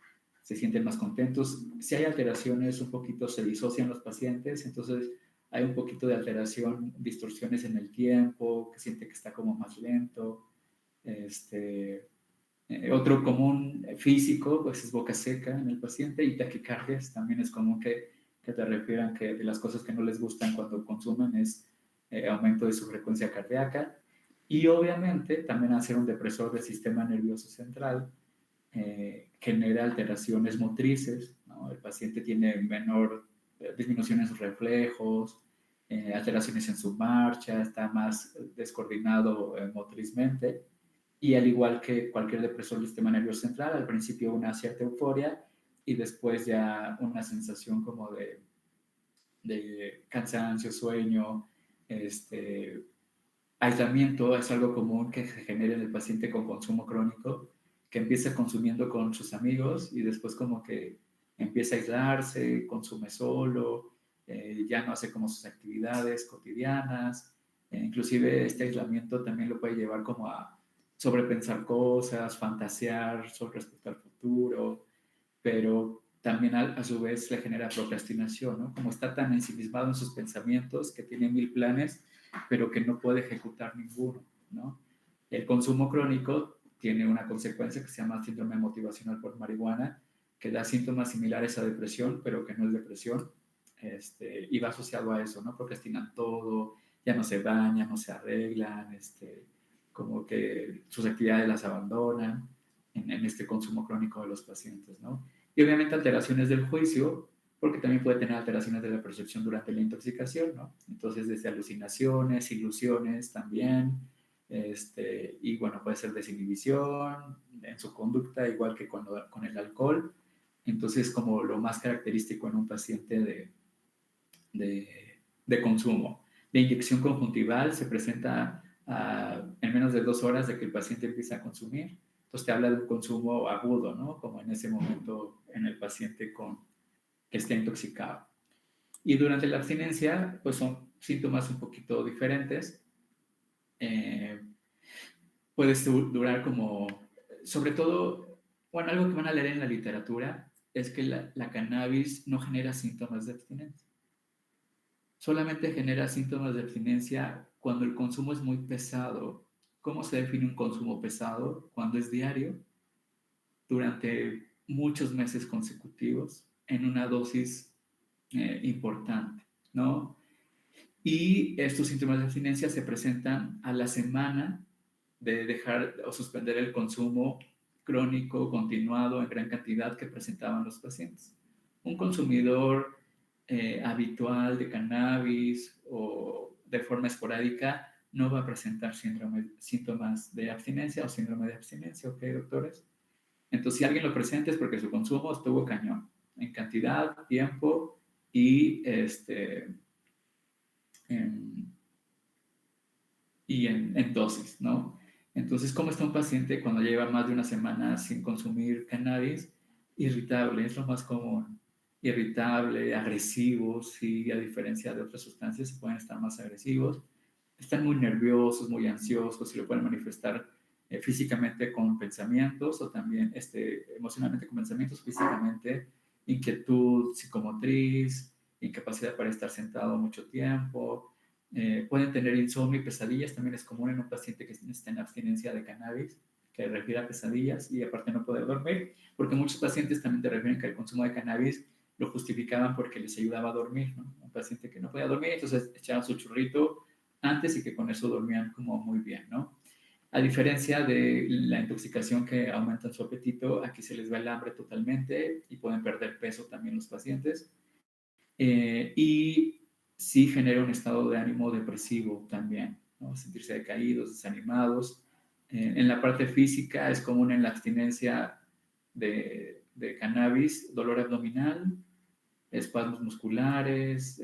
Speaker 1: se sienten más contentos. Si hay alteraciones, un poquito se disocian los pacientes, entonces hay un poquito de alteración, distorsiones en el tiempo, que siente que está como más lento. Otro común físico, pues es boca seca en el paciente y taquicardias. También es común que te refieran que de las cosas que no les gustan cuando consumen es aumento de su frecuencia cardíaca. Y obviamente también hacer un depresor del sistema nervioso central genera alteraciones motrices, ¿no? El paciente tiene menor disminución en sus reflejos, alteraciones en su marcha, está más descoordinado motrizmente. Y al igual que cualquier depresor del sistema nervioso central, al principio una cierta euforia y después ya una sensación como de cansancio, sueño, aislamiento. Es algo común que se genera en el paciente con consumo crónico, que empieza consumiendo con sus amigos y después como que empieza a aislarse, consume solo, ya no hace como sus actividades cotidianas. Inclusive este aislamiento también lo puede llevar como a sobrepensar cosas, fantasear sobre respecto al futuro, pero también a su vez le genera procrastinación, ¿no? Como está tan ensimismado en sus pensamientos que tiene 1000 planes, pero que no puede ejecutar ninguno, ¿no? El consumo crónico tiene una consecuencia que se llama síndrome motivacional por marihuana, que da síntomas similares a depresión, pero que no es depresión, y va asociado a eso, ¿no? Procrastinan todo, ya no se bañan, no se arreglan, como que sus actividades las abandonan en este consumo crónico de los pacientes, ¿no? Y obviamente alteraciones del juicio, porque también puede tener alteraciones de la percepción durante la intoxicación, ¿no? Entonces, desde alucinaciones, ilusiones también, y bueno, puede ser desinhibición en su conducta, igual que con el alcohol. Entonces, como lo más característico en un paciente de consumo. La inyección conjuntival se presenta en menos de 2 horas de que el paciente empieza a consumir. Entonces te habla de un consumo agudo, ¿no? Como en ese momento en el paciente que está intoxicado. Y durante la abstinencia, pues son síntomas un poquito diferentes. Puede durar como, sobre todo, bueno, algo que van a leer en la literatura es que la cannabis no genera síntomas de abstinencia. Solamente genera síntomas de abstinencia cuando el consumo es muy pesado. ¿Cómo se define un consumo pesado? Cuando es diario, durante muchos meses consecutivos, en una dosis importante, ¿no? Y estos síntomas de abstinencia se presentan a la semana de dejar o suspender el consumo crónico, continuado, en gran cantidad que presentaban los pacientes. Un consumidor habitual de cannabis o de forma esporádica no va a presentar síntomas de abstinencia o síndrome de abstinencia, ¿ok, doctores? Entonces, si alguien lo presenta es porque su consumo estuvo cañón, en cantidad, tiempo y en dosis, ¿no? Entonces, ¿cómo está un paciente cuando lleva más de una semana sin consumir cannabis? Irritable, es lo más común. Irritable, agresivo, sí, a diferencia de otras sustancias, pueden estar más agresivos. Están muy nerviosos, muy ansiosos, y lo pueden manifestar físicamente con pensamientos o también emocionalmente con pensamientos, físicamente, inquietud psicomotriz, incapacidad para estar sentado mucho tiempo. Pueden tener insomnio y pesadillas, también es común en un paciente que está en abstinencia de cannabis, que refiere a pesadillas y aparte no poder dormir, porque muchos pacientes también te refieren que el consumo de cannabis lo justificaban porque les ayudaba a dormir, ¿no? Un paciente que no podía dormir, entonces echaban su churrito antes y que con eso dormían como muy bien, ¿no? A diferencia de la intoxicación que aumenta su apetito, aquí se les va el hambre totalmente y pueden perder peso también los pacientes. Y sí genera un estado de ánimo depresivo también, ¿no? Sentirse decaídos, desanimados. En la parte física es común en la abstinencia de cannabis, dolor abdominal, espasmos musculares,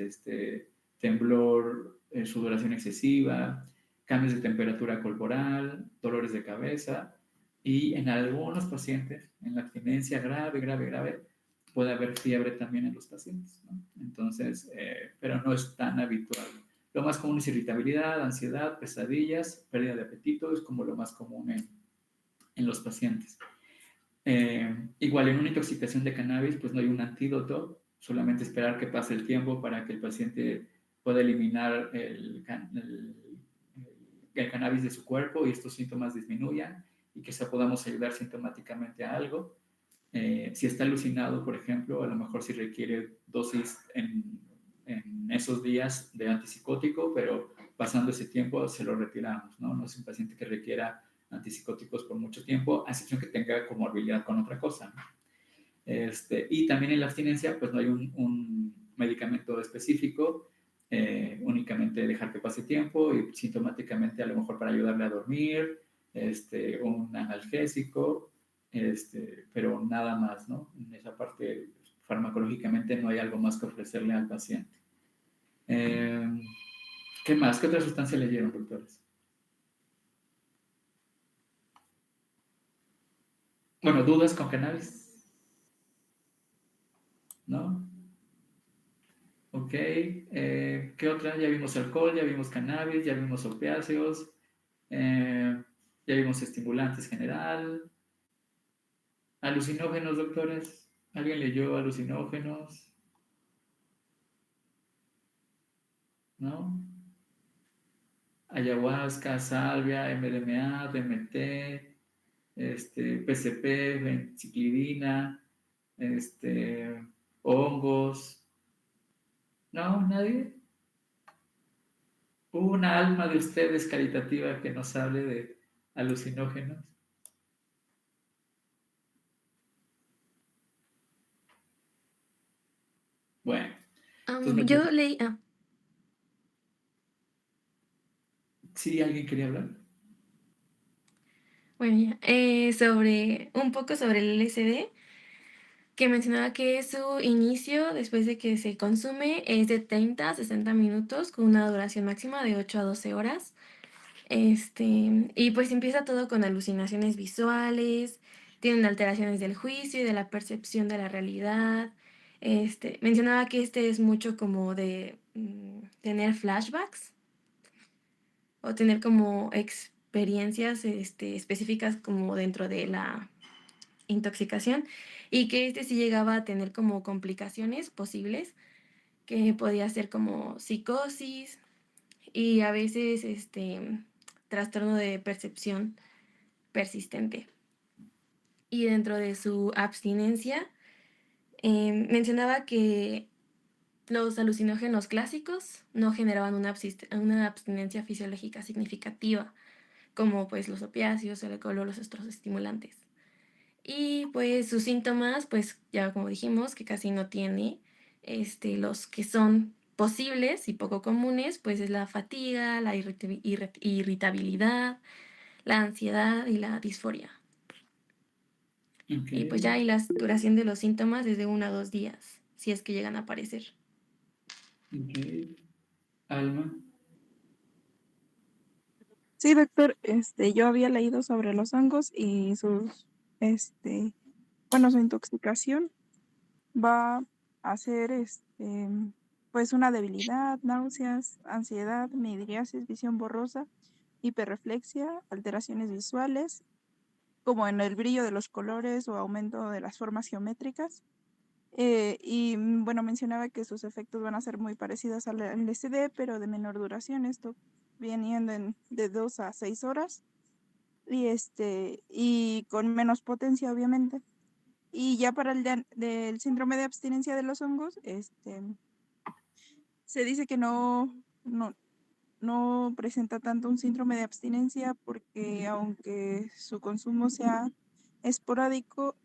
Speaker 1: temblor, sudoración excesiva, cambios de temperatura corporal, dolores de cabeza y en algunos pacientes, en la abstinencia grave, puede haber fiebre también en los pacientes, ¿no? Entonces, pero no es tan habitual. Lo más común es irritabilidad, ansiedad, pesadillas, pérdida de apetito, es como lo más común en los pacientes. Igual en una intoxicación de cannabis, pues no hay un antídoto, solamente esperar que pase el tiempo para que el paciente pueda eliminar el cannabis de su cuerpo y estos síntomas disminuyan y que se podamos ayudar sintomáticamente a algo. Si está alucinado, por ejemplo, a lo mejor sí requiere dosis en esos días de antipsicótico, pero pasando ese tiempo se lo retiramos, ¿no? No es un paciente que requiera antipsicóticos por mucho tiempo, a excepción que tenga comorbilidad con otra cosa, ¿no? Y también en la abstinencia, pues no hay un medicamento específico, únicamente dejar que pase tiempo y sintomáticamente a lo mejor para ayudarle a dormir, un analgésico, pero nada más, ¿no? En esa parte farmacológicamente no hay algo más que ofrecerle al paciente. ¿Qué más? ¿Qué otra sustancia le dieron, doctores? Bueno, ¿dudas con cannabis? ¿No? Ok. ¿Qué otra? Ya vimos alcohol, ya vimos cannabis, ya vimos opiáceos, ya vimos estimulantes general. Alucinógenos, doctores. ¿Alguien leyó alucinógenos? ¿No? Ayahuasca, salvia, MDMA, DMT, PCP, benciclidina, hongos. ¿No? ¿Nadie? una alma de ustedes caritativa que nos hable de alucinógenos. Bueno, entonces
Speaker 10: Yo leí,
Speaker 1: ¿sí alguien quería hablar?
Speaker 10: bueno, ya, sobre un poco sobre el LSD, que mencionaba que su inicio, después de que se consume, es de 30 a 60 minutos, con una duración máxima de 8 a 12 horas. Y pues empieza todo con alucinaciones visuales, tienen alteraciones del juicio y de la percepción de la realidad. Mencionaba que es mucho como de tener flashbacks o tener como experiencias específicas como dentro de la intoxicación, y que sí llegaba a tener como complicaciones posibles, que podía ser como psicosis y a veces trastorno de percepción persistente. Y dentro de su abstinencia, mencionaba que los alucinógenos clásicos no generaban una abstinencia fisiológica significativa, como pues los opiáceos, el alcohol o los otros estimulantes. Y pues sus síntomas, pues ya como dijimos, que casi no tiene. Los que son posibles y poco comunes, pues es la fatiga, la irritabilidad, la ansiedad y la disforia. Y pues ya, y la duración de los síntomas es de 1 a 2 días, si es que llegan a aparecer.
Speaker 1: Ok. Alma.
Speaker 12: Sí, doctor, yo había leído sobre los hongos y sus, su intoxicación va a ser, pues una debilidad, náuseas, ansiedad, midriasis, visión borrosa, hiperreflexia, alteraciones visuales, como en el brillo de los colores o aumento de las formas geométricas. Bueno, mencionaba que sus efectos van a ser muy parecidos al LSD, pero de menor duración, esto viniendo de 2 a 6 horas y con menos potencia, obviamente. Y ya para del síndrome de abstinencia de los hongos, se dice que no presenta tanto un síndrome de abstinencia porque aunque su consumo sea esporádico,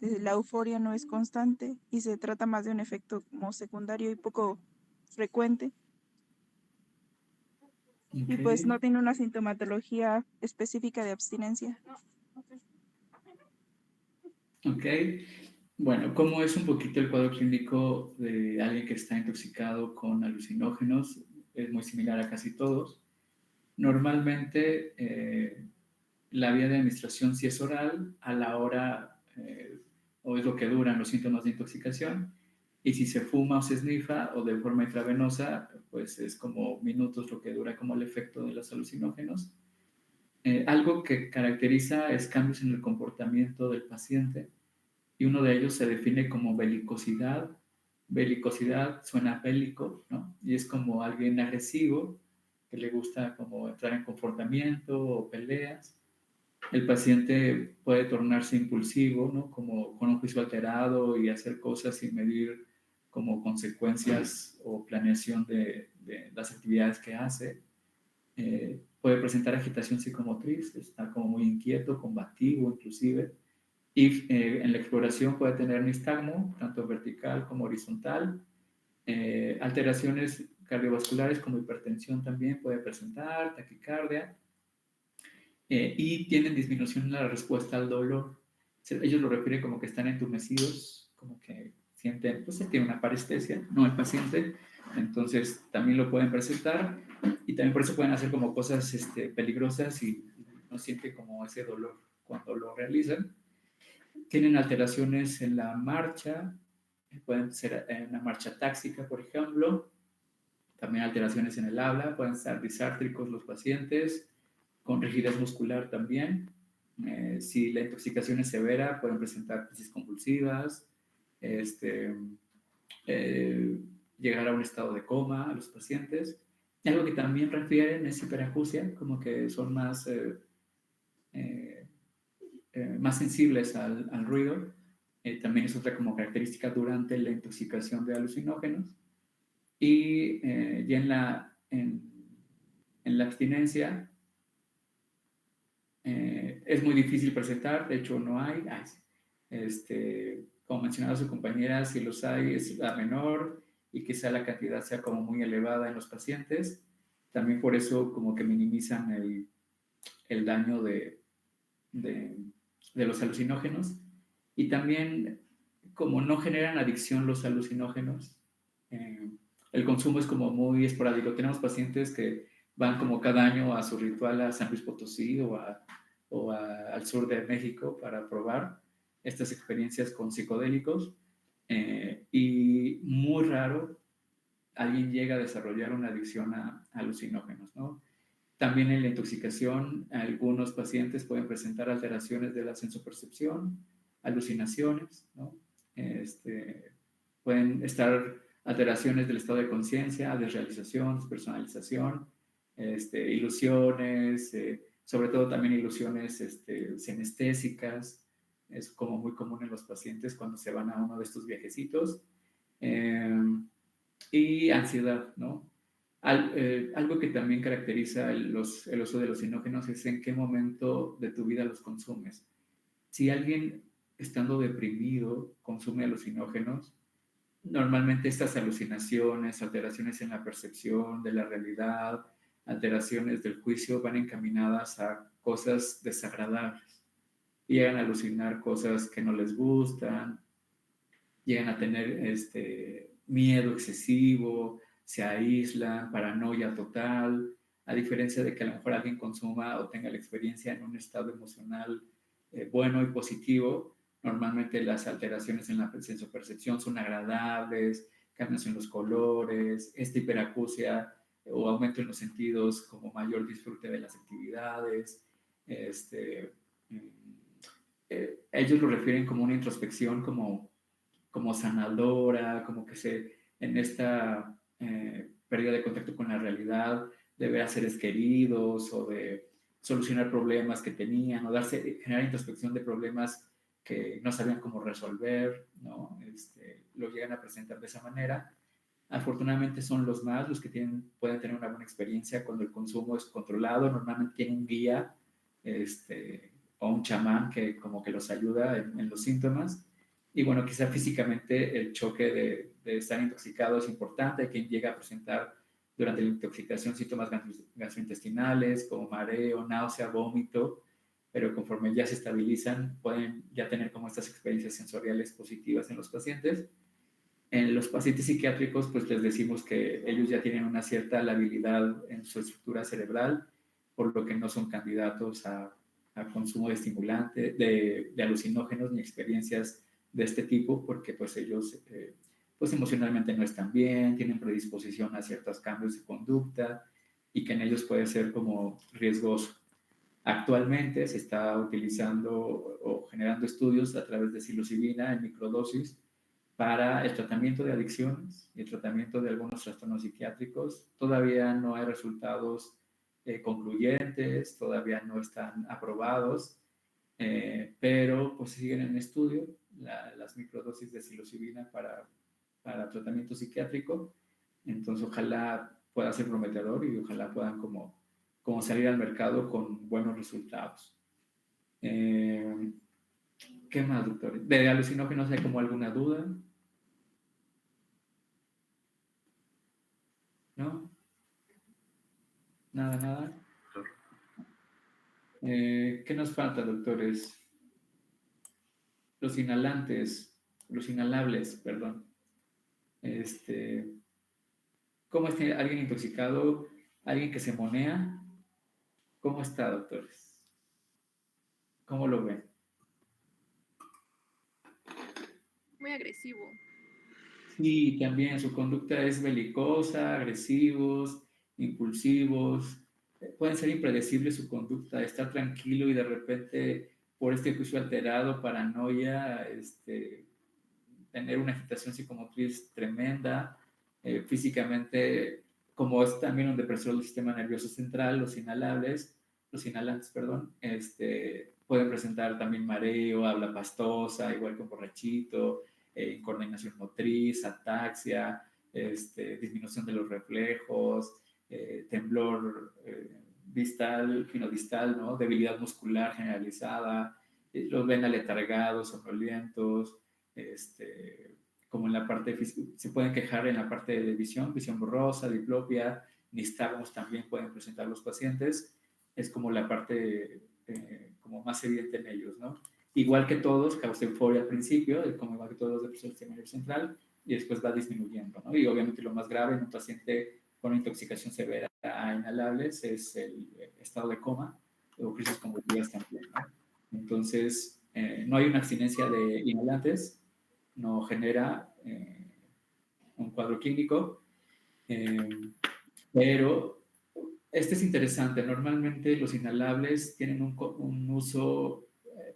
Speaker 12: la euforia no es constante y se trata más de un efecto como secundario y poco frecuente. Y pues no tiene una sintomatología específica de abstinencia.
Speaker 1: Ok. Bueno, ¿cómo es un poquito el cuadro clínico de alguien que está intoxicado con alucinógenos? Es muy similar a casi todos. Normalmente, la vía de administración sí es oral, a la hora, o es lo que duran los síntomas de intoxicación, y si se fuma o se esnifa o de forma intravenosa, pues es como minutos lo que dura como el efecto de los alucinógenos. Algo que caracteriza es cambios en el comportamiento del paciente, y uno de ellos se define como belicosidad. Belicosidad suena bélico, ¿no? Y es como alguien agresivo, que le gusta como entrar en comportamiento o peleas. El paciente puede tornarse impulsivo, ¿no? Como con un juicio alterado y hacer cosas sin medir como consecuencias o planeación de las actividades que hace. Puede presentar agitación psicomotriz, está como muy inquieto, combativo inclusive. Y en la exploración puede tener nistagmo, tanto vertical como horizontal. Alteraciones cardiovasculares como hipertensión también puede presentar, taquicardia. Y tienen disminución en la respuesta al dolor. Ellos lo refieren como que están entumecidos, como que sienten, pues se tiene una parestesia, no el paciente, entonces también lo pueden presentar y también por eso pueden hacer como cosas peligrosas y no sienten como ese dolor cuando lo realizan. Tienen alteraciones en la marcha, pueden ser en la marcha táxica, por ejemplo, también alteraciones en el habla, pueden estar disártricos los pacientes, con rigidez muscular también. Si la intoxicación es severa, pueden presentar crisis convulsivas, llegar a un estado de coma a los pacientes. Algo que también refieren es hiperacusia, como que son más, más sensibles al ruido. También es otra como característica durante la intoxicación de alucinógenos. Y ya En la abstinencia es muy difícil presentar, de hecho no hay. Como mencionaba su compañera, si los hay es la menor y quizá la cantidad sea como muy elevada en los pacientes. También por eso como que minimizan el daño de los alucinógenos. Y también como no generan adicción los alucinógenos, el consumo es como muy esporádico. Tenemos pacientes que van como cada año a su ritual a San Luis Potosí al sur de México para probar estas experiencias con psicodélicos, y muy raro alguien llega a desarrollar una adicción a alucinógenos, ¿no? También en la intoxicación, algunos pacientes pueden presentar alteraciones de la sensopercepción, alucinaciones, ¿no? Pueden estar alteraciones del estado de conciencia, desrealización, despersonalización, ilusiones, sobre todo también ilusiones senestésicas. Es como muy común en los pacientes cuando se van a uno de estos viajecitos. Y ansiedad, ¿no? Algo que también caracteriza el uso de los alucinógenos es en qué momento de tu vida los consumes. Si alguien estando deprimido consume alucinógenos, normalmente estas alucinaciones, alteraciones en la percepción de la realidad, alteraciones del juicio van encaminadas a cosas desagradables. Llegan a alucinar cosas que no les gustan, llegan a tener miedo excesivo, se aíslan, paranoia total, a diferencia de que a lo mejor alguien consuma o tenga la experiencia en un estado emocional bueno y positivo. Normalmente las alteraciones en la sensopercepción son agradables, cambios en los colores, esta hiperacusia o aumento en los sentidos como mayor disfrute de las actividades. Ellos lo refieren como una introspección como sanadora, como que en esta pérdida de contacto con la realidad, de ver a seres queridos o de solucionar problemas que tenían o generar introspección de problemas que no sabían cómo resolver, ¿no? Lo llegan a presentar de esa manera. Afortunadamente son los que pueden tener una buena experiencia cuando el consumo es controlado. Normalmente tienen un guía o un chamán que como que los ayuda en los síntomas. Y bueno, quizá físicamente el choque de estar intoxicado es importante. Hay quien llega a presentar durante la intoxicación síntomas gastrointestinales como mareo, náusea, vómito, pero conforme ya se estabilizan pueden ya tener como estas experiencias sensoriales positivas en los pacientes. En los pacientes psiquiátricos, pues les decimos que ellos ya tienen una cierta labilidad en su estructura cerebral, por lo que no son candidatos a consumo de estimulante, de alucinógenos ni experiencias de este tipo, porque pues ellos pues emocionalmente no están bien, tienen predisposición a ciertos cambios de conducta y que en ellos puede ser como riesgoso. Actualmente se está utilizando o generando estudios a través de psilocibina en microdosis para el tratamiento de adicciones y el tratamiento de algunos trastornos psiquiátricos. Todavía no hay resultados concluyentes, todavía no están aprobados, pero pues siguen en estudio las microdosis de psilocibina para tratamiento psiquiátrico. Entonces ojalá pueda ser prometedor y ojalá puedan como salir al mercado con buenos resultados. ¿Qué más, doctor? ¿De alucinógenos hay como alguna duda? ¿No? Nada. ¿Qué nos falta, doctores? Los inhalables, perdón. ¿Cómo está alguien intoxicado? ¿Alguien que se monea? ¿Cómo está, doctores? ¿Cómo lo ven?
Speaker 4: Muy agresivo.
Speaker 1: Sí, también su conducta es belicosa, agresivos, impulsivos. Pueden ser impredecibles su conducta, estar tranquilo y de repente por este juicio alterado, paranoia, tener una agitación psicomotriz tremenda. Físicamente, como es también un depresor del sistema nervioso central, los inhalantes, pueden presentar también mareo, habla pastosa, igual que un borrachito, incoordinación motriz, ataxia, disminución de los reflejos, temblor distal, finodistal, ¿no? Debilidad muscular generalizada, los ven aletargados, somnolientos, como en la parte física, se pueden quejar en la parte de visión borrosa, diplopia, nistagmos también pueden presentar los pacientes, es como la parte como más evidente en ellos, ¿no? Igual que todos, causa euforia al principio, como igual que todos los depresores del sistema nervioso central, y después va disminuyendo, ¿no? Y obviamente lo más grave en un paciente con intoxicación severa a inhalables es el estado de coma o crisis convulsivas también, ¿no? Entonces, no hay una abstinencia de inhalantes, no genera un cuadro clínico, pero este es interesante. Normalmente los inhalables tienen un uso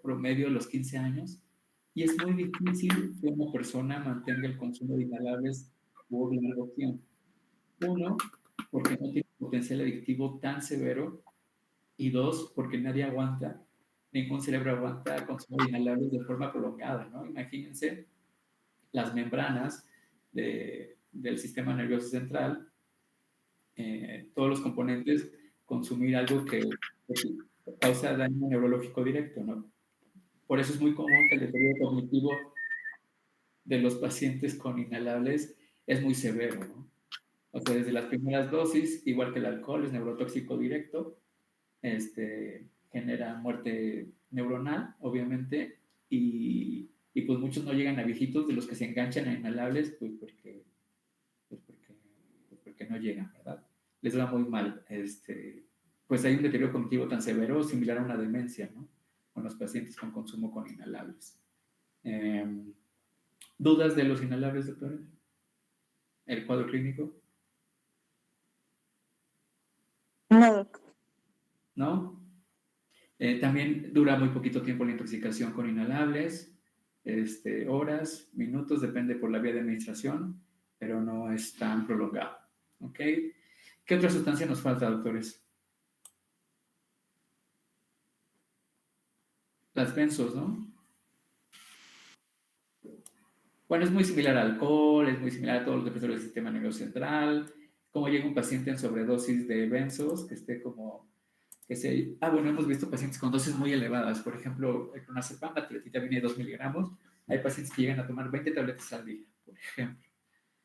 Speaker 1: promedio a los 15 años y es muy difícil que una persona mantenga el consumo de inhalables por largo tiempo. Uno, porque no tiene potencial adictivo tan severo, y dos, porque nadie aguanta, ningún cerebro aguanta consumo de inhalables de forma prolongada, ¿no? Imagínense las membranas del sistema nervioso central, todos los componentes, consumir algo que causa daño neurológico directo, ¿no? Por eso es muy común que el deterioro cognitivo de los pacientes con inhalables es muy severo, ¿no? O sea, desde las primeras dosis, igual que el alcohol, es neurotóxico directo, genera muerte neuronal, obviamente, y pues muchos no llegan a viejitos de los que se enganchan a inhalables, pues porque no llegan, ¿verdad? Les va muy mal. Pues hay un deterioro cognitivo tan severo, similar a una demencia, ¿no? Con los pacientes con consumo con inhalables. ¿Dudas de los inhalables, doctor? ¿El cuadro clínico?
Speaker 5: No, doc.
Speaker 1: ¿No? También dura muy poquito tiempo la intoxicación con inhalables, horas, minutos, depende por la vía de administración, pero no es tan prolongado. ¿Ok? ¿Qué otra sustancia nos falta, doctores? Las benzos, ¿no? Bueno, es muy similar al alcohol, es muy similar a todos los depresores del sistema nervioso central. Como llega un paciente en sobredosis de benzos, que esté como... bueno, hemos visto pacientes con dosis muy elevadas. Por ejemplo, el clonazepam, la tabletita viene de 2 miligramos. Hay pacientes que llegan a tomar 20 tabletas al día, por ejemplo,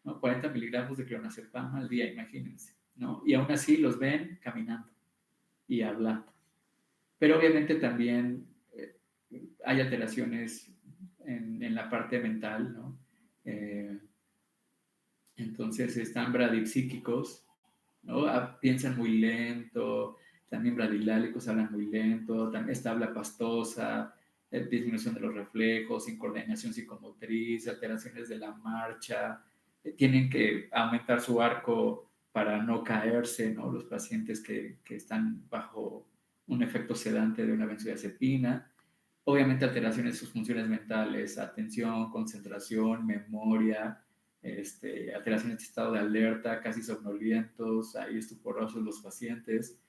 Speaker 1: ¿no? 40 miligramos de clonazepam al día, imagínense, ¿no? Y aún así los ven caminando y hablando. Pero obviamente también hay alteraciones en la parte mental, ¿no? Entonces están bradipsíquicos, ¿no? Piensan muy lento, también bradilálicos hablan muy lento, también esta habla pastosa, disminución de los reflejos, incoordinación psicomotriz, alteraciones de la marcha, tienen que aumentar su arco para no caerse, ¿no? Los pacientes que están bajo un efecto sedante de una benzodiazepina. Obviamente alteraciones de sus funciones mentales, atención, concentración, memoria, alteraciones de estado de alerta, casi somnolientos, ahí estuporosos los pacientes.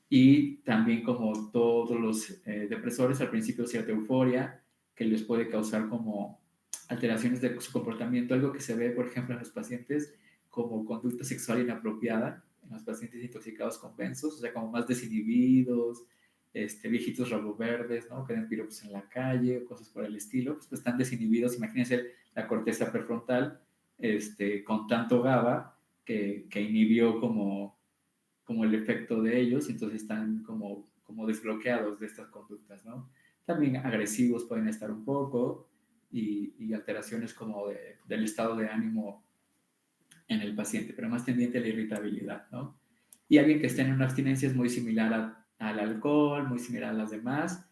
Speaker 1: Y también como todos los depresores, al principio cierta euforia que les puede causar como alteraciones de su comportamiento, algo que se ve, por ejemplo, en los pacientes como conducta sexual inapropiada, en los pacientes intoxicados con benzos, o sea, como más desinhibidos, viejitos verdes, ¿no? Que den piropos en la calle, cosas por el estilo, pues están desinhibidos. Imagínense la corteza prefrontal, con tanto GABA que inhibió como el efecto de ellos, y entonces están como desbloqueados de estas conductas, ¿no? También agresivos pueden estar un poco, y alteraciones como del estado de ánimo en el paciente, pero más tendiente a la irritabilidad, ¿no? Y alguien que esté en una abstinencia es muy similar al alcohol, muy similar a las demás.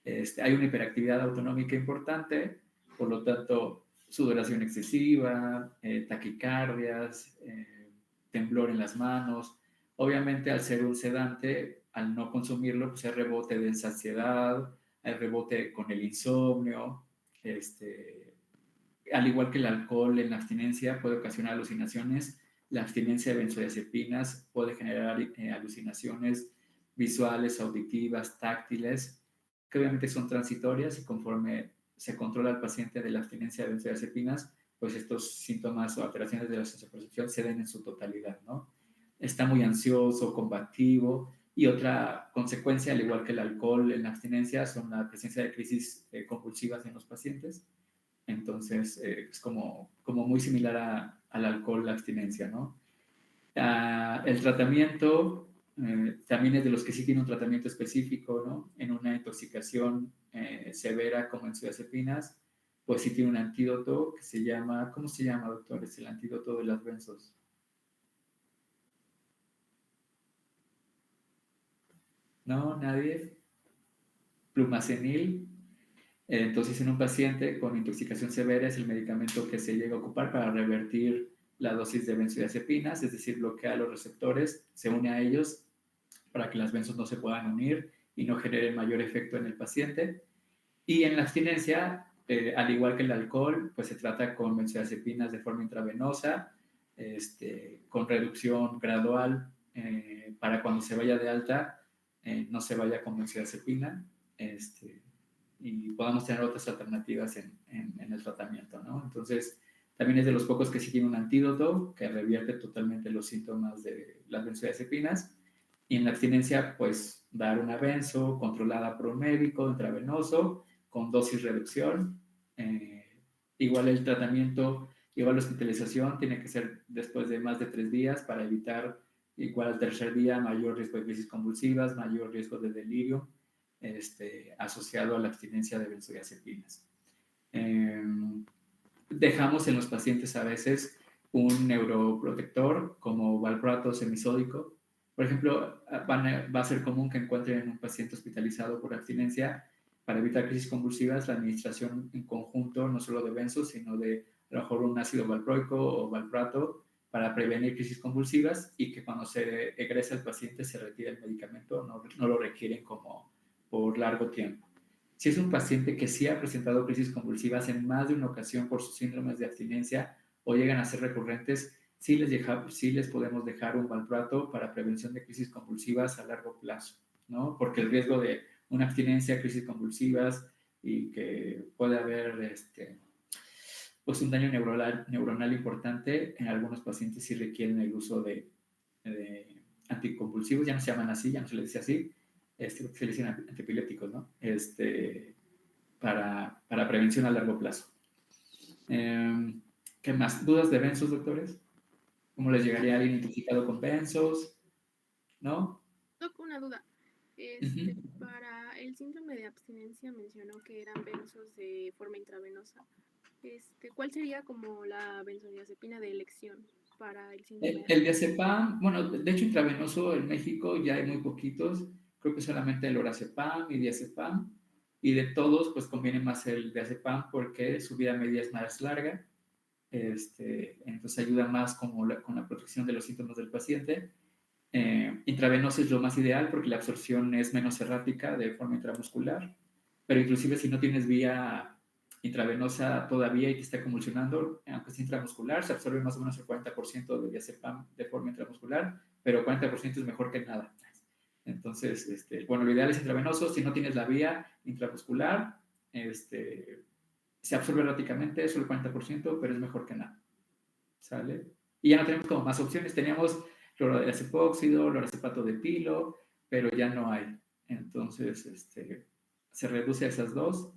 Speaker 1: Hay una hiperactividad autonómica importante, por lo tanto, sudoración excesiva, taquicardias, temblor en las manos. Obviamente, al ser un sedante, al no consumirlo, pues hay rebote de ansiedad, hay rebote con el insomnio, al igual que el alcohol en la abstinencia puede ocasionar alucinaciones. La abstinencia de benzodiazepinas puede generar alucinaciones visuales, auditivas, táctiles, que obviamente son transitorias, y conforme se controla al paciente de la abstinencia de benzodiazepinas, pues estos síntomas o alteraciones de la sensopercepción se den en su totalidad, ¿no? Está muy ansioso, combativo, Y otra consecuencia, al igual que el alcohol en la abstinencia, son la presencia de crisis convulsivas en los pacientes. Entonces, es como muy similar al alcohol, la abstinencia, ¿no? El tratamiento también es de los que sí tiene un tratamiento específico, ¿no? En una intoxicación severa como benzodiazepinas, pues sí tiene un antídoto que se llama, ¿cómo se llama, doctor? Es el antídoto de las benzos. ¿No? ¿Nadie? Plumacenil. Entonces, en un paciente con intoxicación severa es el medicamento que se llega a ocupar para revertir la dosis de benzodiazepinas, es decir, bloquea los receptores, se une a ellos para que las benzos no se puedan unir y no generen mayor efecto en el paciente. Y en la abstinencia, al igual que el alcohol, pues se trata con benzodiazepinas de forma intravenosa, con reducción gradual, para cuando se vaya de alta, no se vaya con benzodiazepina, y podamos tener otras alternativas en el tratamiento, ¿no? Entonces, también es de los pocos que sí tiene un antídoto que revierte totalmente los síntomas de las benzodiazepinas. Y en la abstinencia, pues, dar una benzo controlada por un médico intravenoso con dosis reducción. Igual el tratamiento, igual la hospitalización tiene que ser después de más de 3 días para evitar, igual al tercer día, mayor riesgo de crisis convulsivas, mayor riesgo de delirio, asociado a la abstinencia de benzodiazepinas. Dejamos en los pacientes a veces un neuroprotector como valproato semisódico. Por ejemplo, va a ser común que encuentren en un paciente hospitalizado por abstinencia, para evitar crisis convulsivas, la administración en conjunto, no solo de benzos, sino de a lo mejor un ácido valproico o valproato para prevenir crisis convulsivas, y que cuando se egresa el paciente se retire el medicamento, no lo requieren como por largo tiempo. Si es un paciente que sí ha presentado crisis convulsivas en más de una ocasión por sus síndromes de abstinencia o llegan a ser recurrentes, sí les podemos dejar un valproato para prevención de crisis convulsivas a largo plazo, ¿no? Porque el riesgo de una abstinencia, crisis convulsivas, y que puede haber pues un daño neuronal importante, en algunos pacientes sí requieren el uso de anticonvulsivos, ya no se llaman así, ya no se les dice así, se les dicen antiepilépticos, ¿no? Para prevención a largo plazo. ¿Qué más? ¿Dudas de benzos, doctores? ¿Cómo les llegaría a alguien intoxicado con benzos? ¿No?
Speaker 4: Toco una duda. Para el síndrome de abstinencia mencionó que eran benzos de forma intravenosa. ¿Cuál sería como la benzodiazepina de elección para el síndrome?
Speaker 1: El diazepam, bueno, de hecho intravenoso en México ya hay muy poquitos, creo que solamente el lorazepam y diazepam, y de todos pues conviene más el diazepam porque su vida media es más larga, entonces ayuda más con la protección de los síntomas del paciente. Intravenoso es lo más ideal porque la absorción es menos errática de forma intramuscular, pero inclusive si no tienes vía intravenosa todavía y te está convulsionando, aunque sea intramuscular, se absorbe más o menos el 40% de diazepam de forma intramuscular, pero 40% es mejor que nada. Entonces, bueno, lo ideal es intravenoso. Si no tienes la vía intramuscular, se absorbe erráticamente, solo el 40%, pero es mejor que nada. ¿Sale? Y ya no tenemos como más opciones. Teníamos clorodiazepóxido, lorazepam de pilo, pero ya no hay. Entonces, se reduce a esas dos.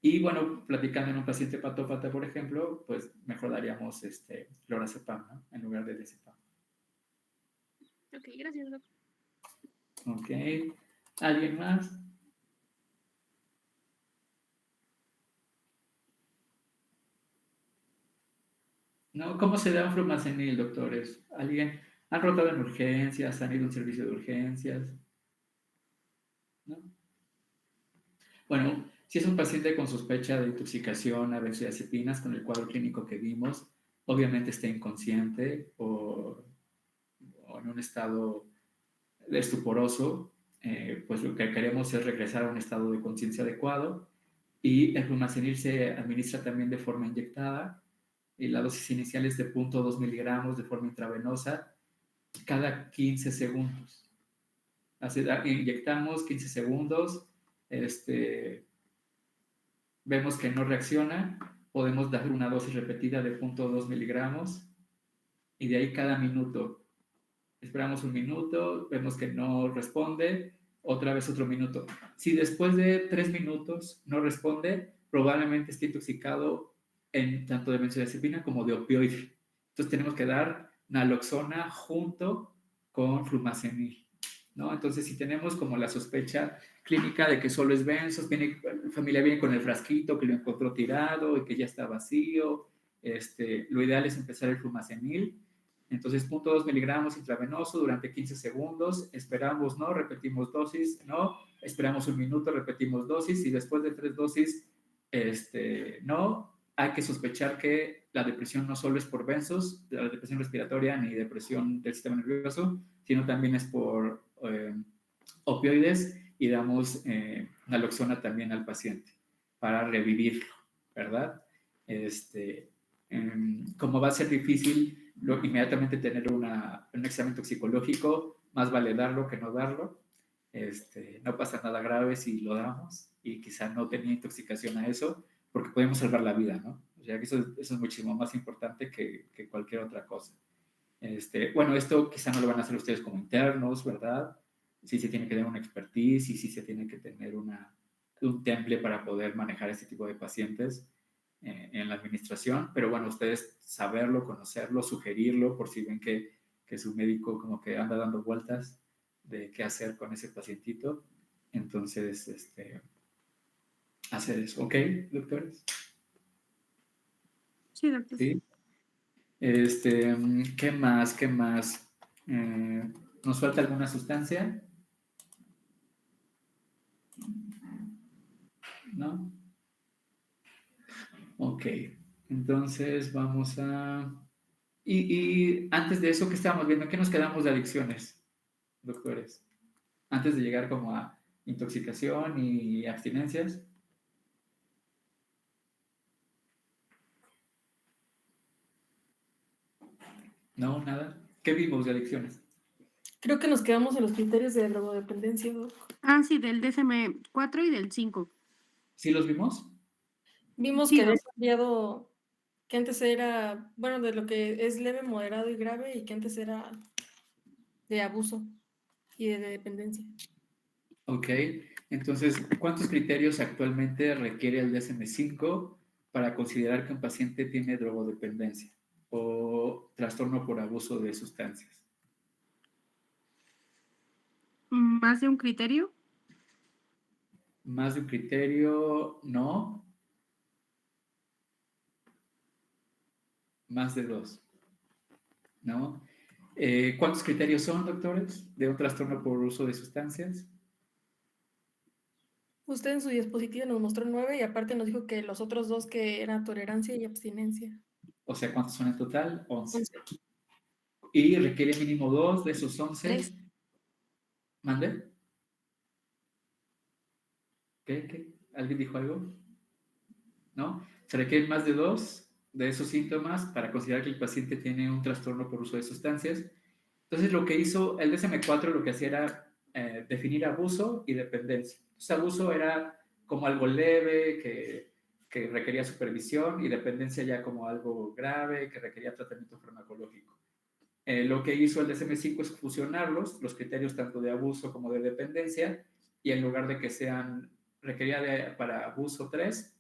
Speaker 1: Y bueno, platicando en un paciente patópata, por ejemplo, pues mejor daríamos lorazepam, ¿no? En lugar de diazepam.
Speaker 4: Ok, gracias, doctor.
Speaker 1: Ok. ¿Alguien más? ¿No? ¿Cómo se da un flumacenil, doctores? ¿Alguien han rotado en urgencias? ¿Han ido a un servicio de urgencias? ¿No? Bueno, si es un paciente con sospecha de intoxicación a benzodiazepinas con el cuadro clínico que vimos, obviamente está inconsciente o en un estado estuporoso, pues lo que queremos es regresar a un estado de conciencia adecuado, y el flumacenil se administra también de forma inyectada, y la dosis inicial es de 0.2 miligramos de forma intravenosa cada 15 segundos. Así, inyectamos 15 segundos, vemos que no reacciona, podemos dar una dosis repetida de 0.2 miligramos, y de ahí cada minuto esperamos un minuto, vemos que no responde, otra vez otro minuto. Si después de 3 minutos no responde, probablemente esté intoxicado en tanto de benzodiazepina como de opioide. Entonces tenemos que dar naloxona junto con flumazenil, ¿no? Entonces, si tenemos como la sospecha clínica de que solo es benzos, la familia viene con el frasquito que lo encontró tirado y que ya está vacío, lo ideal es empezar el flumazenil. Entonces, 0.2 miligramos intravenoso durante 15 segundos, esperamos, ¿no? Repetimos dosis, ¿no? Esperamos un minuto, repetimos dosis y después de 3 dosis, ¿no? Hay que sospechar que la depresión no solo es por benzos, la depresión respiratoria ni depresión del sistema nervioso, sino también es por opioides y damos naloxona también al paciente para revivirlo, ¿verdad? Como va a ser difícil inmediatamente tener un examen toxicológico, más vale darlo que no darlo. No pasa nada grave si lo damos y quizá no tenía intoxicación a eso, porque podemos salvar la vida, ¿no? O sea, que eso es muchísimo más importante que cualquier otra cosa. Bueno, esto quizá no lo van a hacer ustedes como internos, ¿verdad? Sí se tiene que tener una expertise y sí se tiene que tener un temple para poder manejar este tipo de pacientes en la administración, pero bueno, ustedes saberlo, conocerlo, sugerirlo, por si ven que su médico como que anda dando vueltas de qué hacer con ese pacientito. Entonces, hacer eso. ¿Ok, doctores?
Speaker 8: Sí, doctor.
Speaker 1: Sí. ¿Qué más? ¿Qué más? ¿Nos falta alguna sustancia? ¿No? Ok. Entonces vamos a... Y antes de eso, ¿qué estábamos viendo? ¿En qué nos quedamos de adicciones, doctores? Antes de llegar como a intoxicación y abstinencias. No, nada. ¿Qué vimos de adicciones?
Speaker 10: Creo que nos quedamos en los criterios de drogodependencia, ¿no?
Speaker 8: Ah, sí, del DSM-4 y del 5.
Speaker 1: ¿Sí los vimos?
Speaker 10: Vimos
Speaker 8: Sí,
Speaker 10: que había
Speaker 8: doc.
Speaker 10: cambiado, que antes era, bueno, de lo que es leve, moderado y grave, y que antes era de abuso y de dependencia.
Speaker 1: Ok. Entonces, ¿cuántos criterios actualmente requiere el DSM-5 para considerar que un paciente tiene drogodependencia o trastorno por abuso de sustancias?
Speaker 8: ¿Más de un criterio?
Speaker 1: Más de un criterio, no. Más de 2, ¿no? ¿Cuántos criterios son, doctores, de un trastorno por uso de sustancias?
Speaker 10: Usted en su diapositiva nos mostró 9 y aparte nos dijo que los otros 2 que eran tolerancia y abstinencia.
Speaker 1: O sea, ¿cuántos son en total? 11.
Speaker 10: 11.
Speaker 1: Y requiere mínimo 2 de esos 11.
Speaker 10: 3.
Speaker 1: ¿Mande? ¿Qué? ¿Alguien dijo algo? ¿No? Se requieren más de 2 de esos síntomas para considerar que el paciente tiene un trastorno por uso de sustancias. Entonces, lo que hizo el DSM-4, lo que hacía era definir abuso y dependencia. Entonces, abuso era como algo leve, que requería supervisión, y dependencia ya como algo grave, que requería tratamiento farmacológico. Lo que hizo el DSM-5 es fusionarlos, los criterios tanto de abuso como de dependencia, y en lugar de que sean, requería para abuso 3,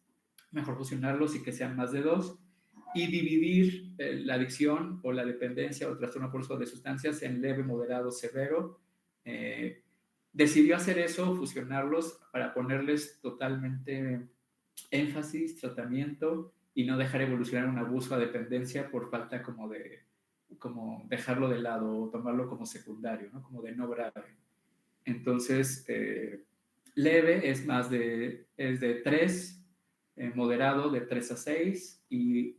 Speaker 1: mejor fusionarlos y que sean más de 2, y dividir la adicción o la dependencia o el trastorno por uso de sustancias en leve, moderado, severo. Decidió hacer eso, fusionarlos para ponerles totalmente énfasis, tratamiento y no dejar evolucionar un abuso a dependencia por falta como dejarlo de lado o tomarlo como secundario, ¿no? Como de no grave. Entonces, leve es de 3, moderado de 3 a 6 y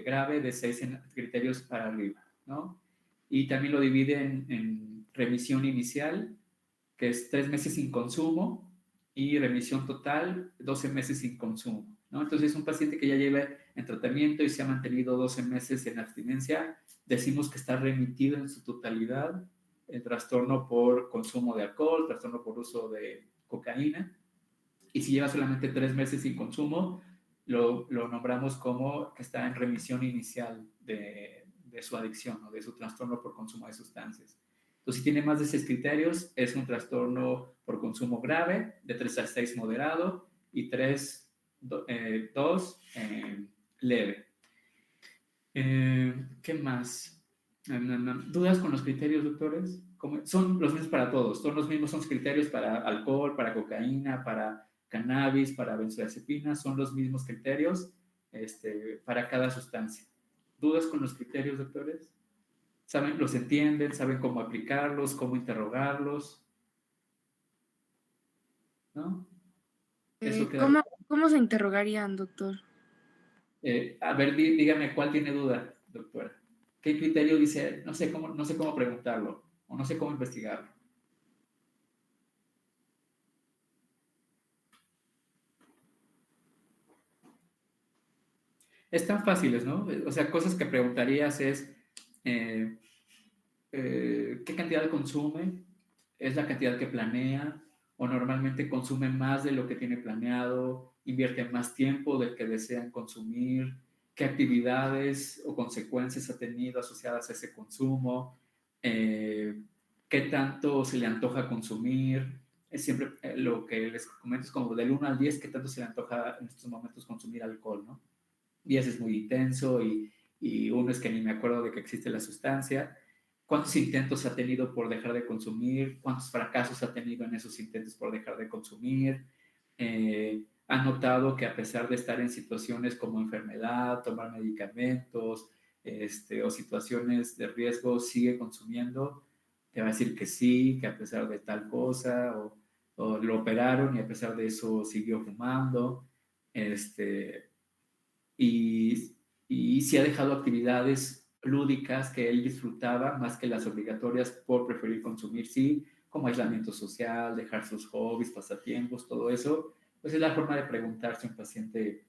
Speaker 1: grave de 6 en criterios para arriba, ¿no? Y también lo divide en remisión inicial, que es 3 meses sin consumo, y remisión total, 12 meses sin consumo, ¿no? Entonces, un paciente que ya lleva en tratamiento y se ha mantenido 12 meses en abstinencia, decimos que está remitido en su totalidad el trastorno por consumo de alcohol, trastorno por uso de cocaína, y si lleva solamente 3 meses sin consumo, lo nombramos como que está en remisión inicial de su adicción o de su trastorno por consumo de sustancias. Entonces, si tiene más de 6 criterios, es un trastorno por consumo grave, de 3 a 6 moderado y 2 leve. ¿Qué más? ¿Dudas con los criterios, doctores? Son los mismos para todos, son los mismos, son criterios para alcohol, para cocaína, para cannabis, para benzodiazepinas, son los mismos criterios para cada sustancia. ¿Dudas con los criterios, doctores? ¿Saben, los entienden? ¿Saben cómo aplicarlos? ¿Cómo interrogarlos? ¿No? Eso queda.
Speaker 7: ¿Cómo se interrogarían, doctor?
Speaker 1: A ver, dígame, ¿cuál tiene duda, doctora? ¿Qué criterio dice? No sé cómo preguntarlo o no sé cómo investigarlo. Están fáciles, ¿no? O sea, cosas que preguntarías es ¿qué cantidad consume? ¿Es la cantidad que planea? ¿O normalmente consume más de lo que tiene planeado? ¿Invierte más tiempo del que desean consumir? ¿Qué actividades o consecuencias ha tenido asociadas a ese consumo? ¿Qué tanto se le antoja consumir? Es siempre lo que les comento es como del 1 al 10, ¿qué tanto se le antoja en estos momentos consumir alcohol, ¿no? 10 es muy intenso y 1 es que ni me acuerdo de que existe la sustancia. ¿Cuántos intentos ha tenido por dejar de consumir? ¿Cuántos fracasos ha tenido en esos intentos por dejar de consumir? ¿Ha notado que a pesar de estar en situaciones como enfermedad, tomar medicamentos o situaciones de riesgo, sigue consumiendo? Te va a decir que sí, que a pesar de tal cosa, o lo operaron y a pesar de eso siguió fumando. Y si ha dejado actividades lúdicas que él disfrutaba más que las obligatorias por preferir consumir, sí, como aislamiento social, dejar sus hobbies, pasatiempos, todo eso, pues es la forma de preguntar si un paciente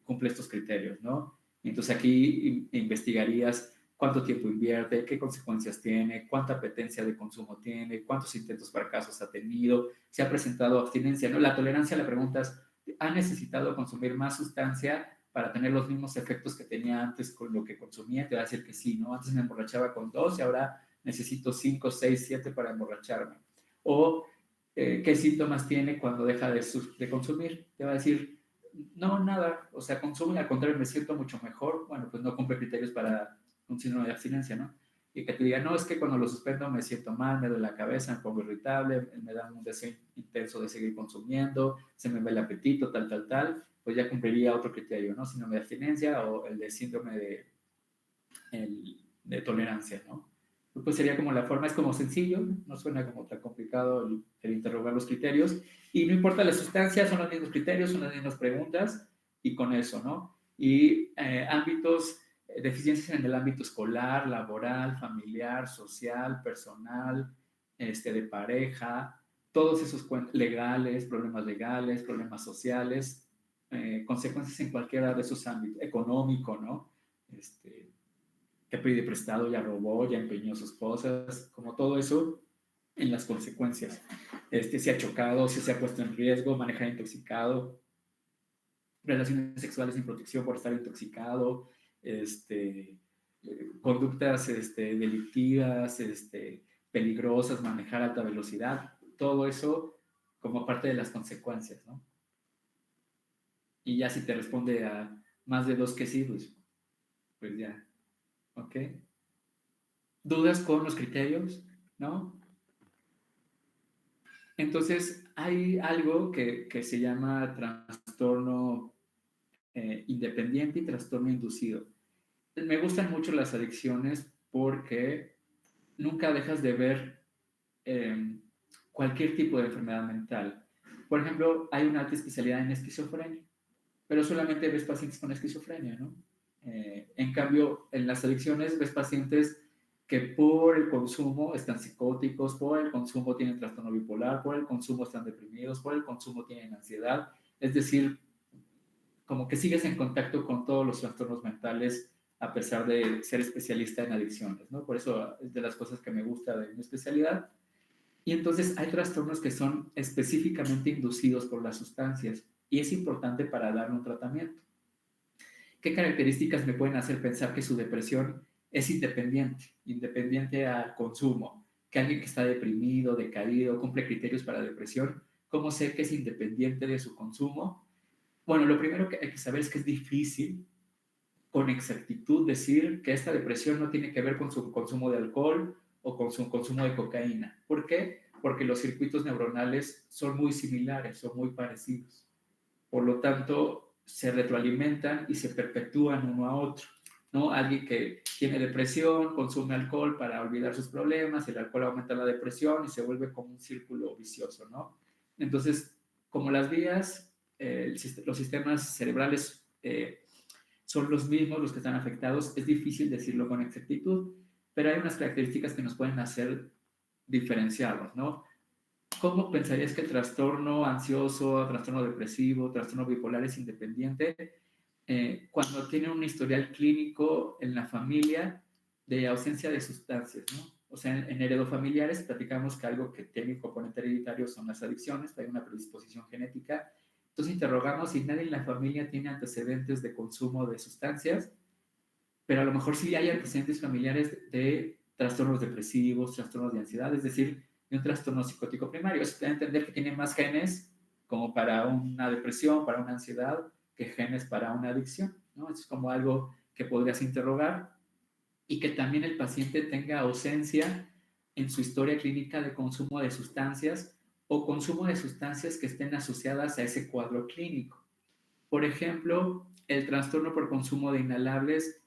Speaker 1: cumple estos criterios, ¿no? Entonces aquí investigarías cuánto tiempo invierte, qué consecuencias tiene, cuánta apetencia de consumo tiene, cuántos intentos fracasos ha tenido, si ha presentado abstinencia, ¿no? La tolerancia, la pregunta es, ¿ha necesitado consumir más sustancia para tener los mismos efectos que tenía antes con lo que consumía? Te va a decir que sí, ¿no? Antes me emborrachaba con 2 y ahora necesito 5, 6, 7 para emborracharme. O qué síntomas tiene cuando deja de consumir. Te va a decir, no, nada, o sea, consume, al contrario, me siento mucho mejor. Bueno, pues no cumple criterios para un síndrome de abstinencia, ¿no? Y que te diga, no, es que cuando lo suspendo me siento mal, me duele la cabeza, me pongo irritable, me da un deseo intenso de seguir consumiendo, se me ve el apetito, tal, pues ya cumpliría otro criterio, ¿no? Síndrome de abstinencia o el de síndrome de tolerancia, ¿no? Pues sería como la forma, es como sencillo, no suena como tan complicado el interrogar los criterios, y no importa la sustancia, son los mismos criterios, son las mismas preguntas, y con eso, ¿no? Y ámbitos, deficiencias en el ámbito escolar, laboral, familiar, social, personal, de pareja, todos esos legales, problemas sociales, consecuencias en cualquiera de esos ámbitos, económico, ¿no? Que pide prestado, ya robó, ya empeñó sus cosas, como todo eso en las consecuencias. Si ha chocado, si se ha puesto en riesgo, manejar intoxicado, relaciones sexuales sin protección por estar intoxicado, conductas delictivas, peligrosas, manejar a alta velocidad, todo eso como parte de las consecuencias, ¿no? Y ya si te responde a más de 2 que sí, pues ya, ¿ok? ¿Dudas con los criterios? ¿No? Entonces, hay algo que se llama trastorno independiente y trastorno inducido. Me gustan mucho las adicciones porque nunca dejas de ver cualquier tipo de enfermedad mental. Por ejemplo, hay una alta especialidad en esquizofrenia, pero solamente ves pacientes con esquizofrenia, ¿no? En cambio, en las adicciones ves pacientes que por el consumo están psicóticos, por el consumo tienen trastorno bipolar, por el consumo están deprimidos, por el consumo tienen ansiedad. Es decir, como que sigues en contacto con todos los trastornos mentales a pesar de ser especialista en adicciones, ¿no? Por eso es de las cosas que me gusta de mi especialidad. Y entonces hay trastornos que son específicamente inducidos por las sustancias y es importante para dar un tratamiento. ¿Qué características me pueden hacer pensar que su depresión es independiente al consumo? que alguien que está deprimido, decaído, cumple criterios para depresión, ¿cómo sé que es independiente de su consumo? Bueno, lo primero que hay que saber es que es difícil con exactitud decir que esta depresión no tiene que ver con su consumo de alcohol o con su consumo de cocaína. ¿Por qué? Porque los circuitos neuronales son muy similares, son muy parecidos. Por lo tanto, se retroalimentan y se perpetúan uno a otro, ¿no? Alguien que tiene depresión consume alcohol para olvidar sus problemas, el alcohol aumenta la depresión y se vuelve como un círculo vicioso, ¿no? Entonces, como las vías, los sistemas cerebrales son los mismos los que están afectados, es difícil decirlo con exactitud, pero hay unas características que nos pueden hacer diferenciarlos, ¿no? ¿Cómo pensarías que el trastorno ansioso, trastorno depresivo, trastorno bipolar es independiente? Cuando tiene un historial clínico en la familia de ausencia de sustancias, ¿no? O sea, en heredofamiliares platicamos que algo que tiene un componente hereditario son las adicciones, hay una predisposición genética. Entonces interrogamos si nadie en la familia tiene antecedentes de consumo de sustancias, pero a lo mejor sí hay antecedentes familiares de trastornos depresivos, trastornos de ansiedad, es decir, de un trastorno psicótico primario. Eso te da a entender que tiene más genes como para una depresión, para una ansiedad, que genes para una adicción, ¿no? Es como algo que podrías interrogar y que también el paciente tenga ausencia en su historia clínica de consumo de sustancias o consumo de sustancias que estén asociadas a ese cuadro clínico. Por ejemplo, el trastorno por consumo de inhalables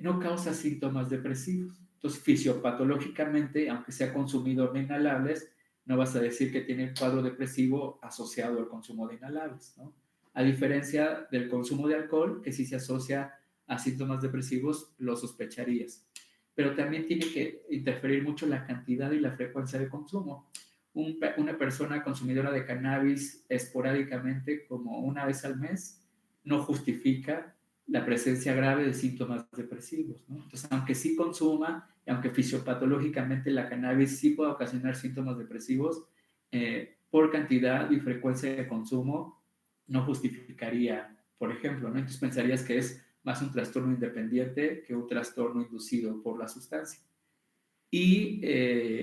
Speaker 1: no causa síntomas depresivos. Entonces, fisiopatológicamente, aunque sea consumido de inhalables, no vas a decir que tiene el cuadro depresivo asociado al consumo de inhalables, ¿no? A diferencia del consumo de alcohol, que sí se asocia a síntomas depresivos, lo sospecharías. Pero también tiene que interferir mucho la cantidad y la frecuencia de consumo. Una persona consumidora de cannabis esporádicamente, como una vez al mes, no justifica la presencia grave de síntomas depresivos, ¿no? Entonces, aunque sí consuma, aunque fisiopatológicamente la cannabis sí pueda ocasionar síntomas depresivos, por cantidad y frecuencia de consumo, no justificaría, por ejemplo, ¿no? Entonces pensarías que es más un trastorno independiente que un trastorno inducido por la sustancia. Y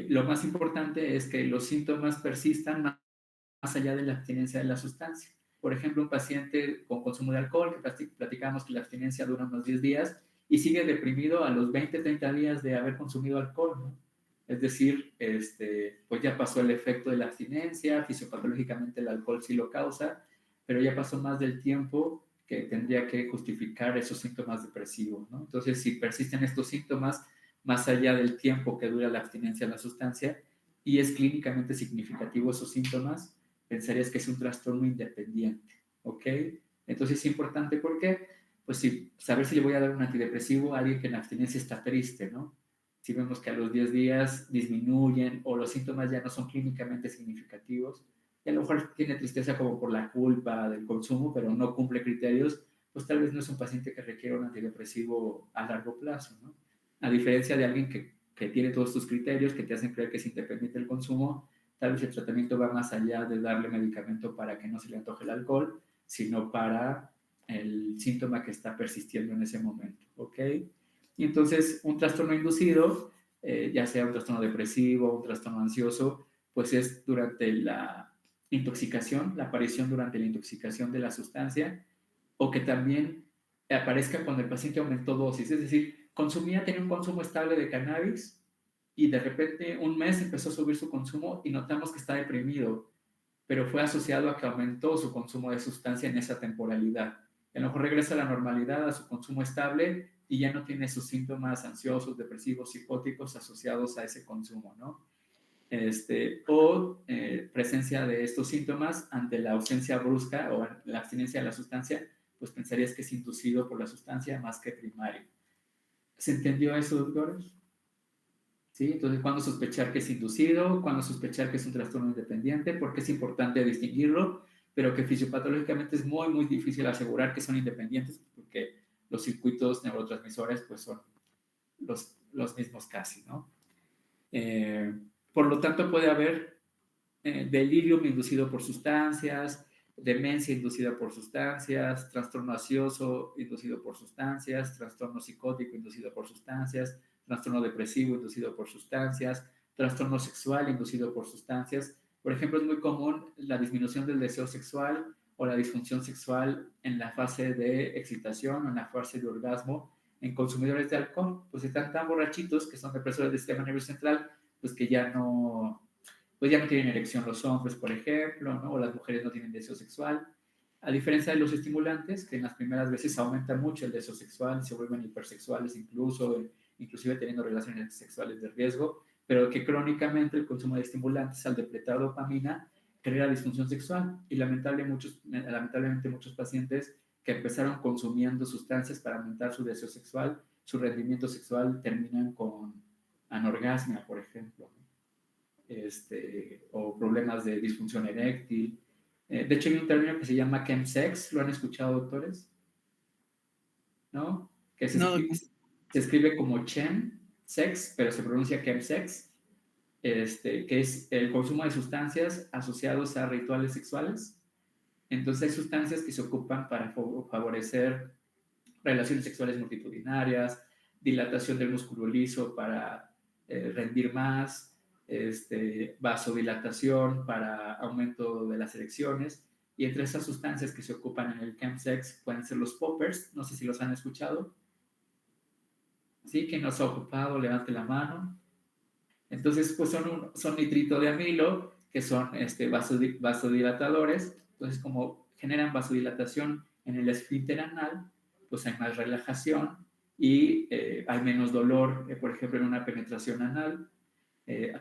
Speaker 1: lo más importante es que los síntomas persistan más allá de la abstinencia de la sustancia. Por ejemplo, un paciente con consumo de alcohol, que platicamos que la abstinencia dura unos 10 días y sigue deprimido a los 20, 30 días de haber consumido alcohol, ¿no? Es decir, pues ya pasó el efecto de la abstinencia, fisiopatológicamente el alcohol sí lo causa, pero ya pasó más del tiempo que tendría que justificar esos síntomas depresivos, ¿no? Entonces, si persisten estos síntomas más allá del tiempo que dura la abstinencia de la sustancia y es clínicamente significativo esos síntomas, pensarías que es un trastorno independiente, ¿ok? Entonces es importante porque, pues sí, saber si le voy a dar un antidepresivo a alguien que en abstinencia está triste, ¿no? Si vemos que a los 10 días disminuyen o los síntomas ya no son clínicamente significativos, y a lo mejor tiene tristeza como por la culpa del consumo, pero no cumple criterios, pues tal vez no es un paciente que requiere un antidepresivo a largo plazo, ¿no? A diferencia de alguien que tiene todos estos criterios que te hacen creer que es independiente del consumo, tal vez el tratamiento va más allá de darle medicamento para que no se le antoje el alcohol, sino para el síntoma que está persistiendo en ese momento, ¿ok? Y entonces un trastorno inducido, ya sea un trastorno depresivo, un trastorno ansioso, pues es durante la intoxicación, la aparición durante la intoxicación de la sustancia, o que también aparezca cuando el paciente aumentó dosis, es decir, tenía un consumo estable de cannabis, y de repente un mes empezó a subir su consumo y notamos que está deprimido, pero fue asociado a que aumentó su consumo de sustancia en esa temporalidad. A lo mejor regresa a la normalidad, a su consumo estable y ya no tiene sus síntomas ansiosos, depresivos, psicóticos asociados a ese consumo, ¿no? Presencia de estos síntomas ante la ausencia brusca o la abstinencia de la sustancia, pues pensarías que es inducido por la sustancia más que primario. ¿Se entendió eso, doctores? ¿Sí? Entonces, ¿cuándo sospechar que es inducido? ¿Cuándo sospechar que es un trastorno independiente? Porque es importante distinguirlo, pero que fisiopatológicamente es muy, muy difícil asegurar que son independientes porque los circuitos neurotransmisores pues son los mismos casi, ¿no? Por lo tanto, puede haber delirium inducido por sustancias, demencia inducida por sustancias, trastorno ansioso inducido por sustancias, trastorno psicótico inducido por sustancias, trastorno depresivo inducido por sustancias, trastorno sexual inducido por sustancias. Por ejemplo, es muy común la disminución del deseo sexual o la disfunción sexual en la fase de excitación o en la fase de orgasmo en consumidores de alcohol. Pues están tan borrachitos que son depresores del sistema nervioso central, pues que ya no tienen erección los hombres, por ejemplo, ¿no? O las mujeres no tienen deseo sexual. A diferencia de los estimulantes, que en las primeras veces aumenta mucho el deseo sexual, se vuelven hipersexuales inclusive teniendo relaciones sexuales de riesgo, pero que crónicamente el consumo de estimulantes al depletar dopamina genera disfunción sexual y lamentablemente muchos pacientes que empezaron consumiendo sustancias para aumentar su deseo sexual, su rendimiento sexual terminan con anorgasmia, por ejemplo, o problemas de disfunción eréctil. De hecho, hay un término que se llama chemsex, ¿lo han escuchado, doctores? ¿No? Que se escribe como chemsex, pero se pronuncia chemsex, que es el consumo de sustancias asociados a rituales sexuales. Entonces hay sustancias que se ocupan para favorecer relaciones sexuales multitudinarias, dilatación del músculo liso para rendir más, vasodilatación para aumento de las erecciones, y entre esas sustancias que se ocupan en el chemsex pueden ser los poppers, no sé si los han escuchado. ¿Sí? ¿Quién nos ha ocupado? Levante la mano. Entonces, pues son nitrito de amilo, que son vasodilatadores. Entonces, como generan vasodilatación en el esfínter anal, pues hay más relajación y hay menos dolor, por ejemplo, en una penetración anal,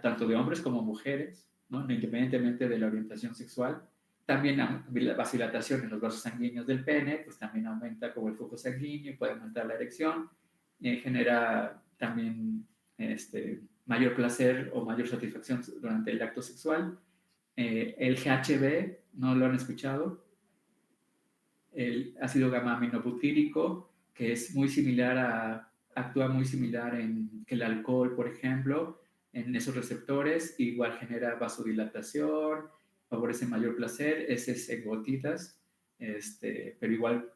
Speaker 1: tanto de hombres como mujeres, ¿no? Independientemente de la orientación sexual. También la vasodilatación en los vasos sanguíneos del pene, pues también aumenta como el flujo sanguíneo y puede aumentar la erección. Genera también mayor placer o mayor satisfacción durante el acto sexual. El GHB, ¿no lo han escuchado? El ácido gamma-aminobutírico, que es muy similar actúa muy similar que el alcohol, por ejemplo, en esos receptores, igual genera vasodilatación, favorece mayor placer, ese es en gotitas, pero igual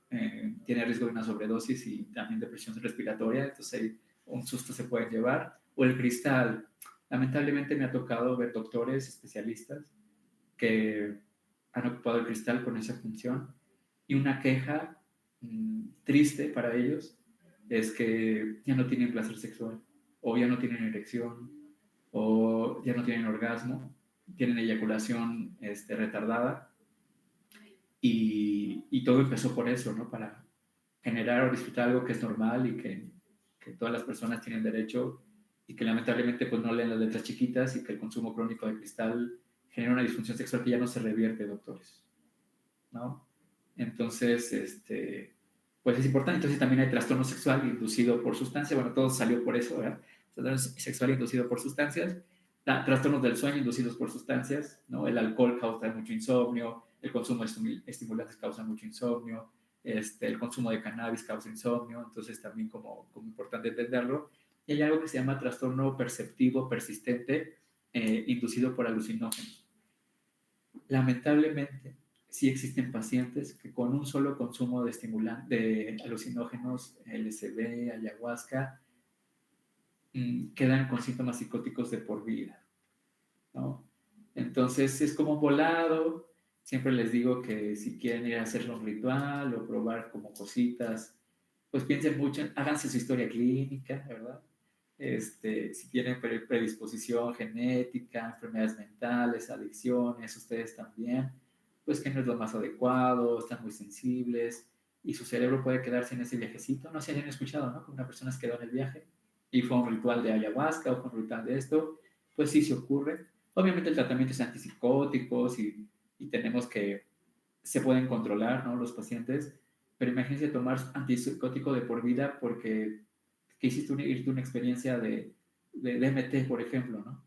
Speaker 1: tiene riesgo de una sobredosis y también depresión respiratoria, entonces ahí un susto se puede llevar. O el cristal, lamentablemente me ha tocado ver doctores especialistas que han ocupado el cristal con esa función, y una queja triste para ellos es que ya no tienen placer sexual, o ya no tienen erección, o ya no tienen orgasmo, tienen eyaculación retardada, y todo empezó por eso, ¿no? Para generar o disfrutar algo que es normal y que todas las personas tienen derecho, y que lamentablemente pues no leen las letras chiquitas, y que el consumo crónico de cristal genera una disfunción sexual que ya no se revierte, doctores, ¿no? Entonces, pues es importante. Entonces también hay trastorno sexual inducido por sustancias. Bueno, todo salió por eso, ¿verdad? Trastorno sexual inducido por sustancias. Trastornos del sueño inducidos por sustancias, ¿no? El alcohol causa mucho insomnio, el consumo de estimulantes causa mucho insomnio, el consumo de cannabis causa insomnio, entonces también como importante entenderlo. Y hay algo que se llama trastorno perceptivo persistente inducido por alucinógenos. Lamentablemente, sí existen pacientes que con un solo consumo de alucinógenos, LSD, ayahuasca, quedan con síntomas psicóticos de por vida, ¿no? Entonces es como un volado. Siempre les digo que si quieren ir a hacer un ritual o probar como cositas, pues piensen mucho, háganse su historia clínica, ¿verdad? Si tienen predisposición genética, enfermedades mentales, adicciones, ustedes también, pues que no es lo más adecuado, están muy sensibles y su cerebro puede quedarse en ese viajecito. No sé si hayan escuchado, ¿no? Que una persona se quedó en el viaje y fue un ritual de ayahuasca o fue un ritual de esto, pues sí se ocurre. Obviamente el tratamiento es antipsicóticos y tenemos que, se pueden controlar, ¿no? Los pacientes, pero imagínense tomar antipsicótico de por vida porque quisiste irte una experiencia de DMT, por ejemplo, ¿no?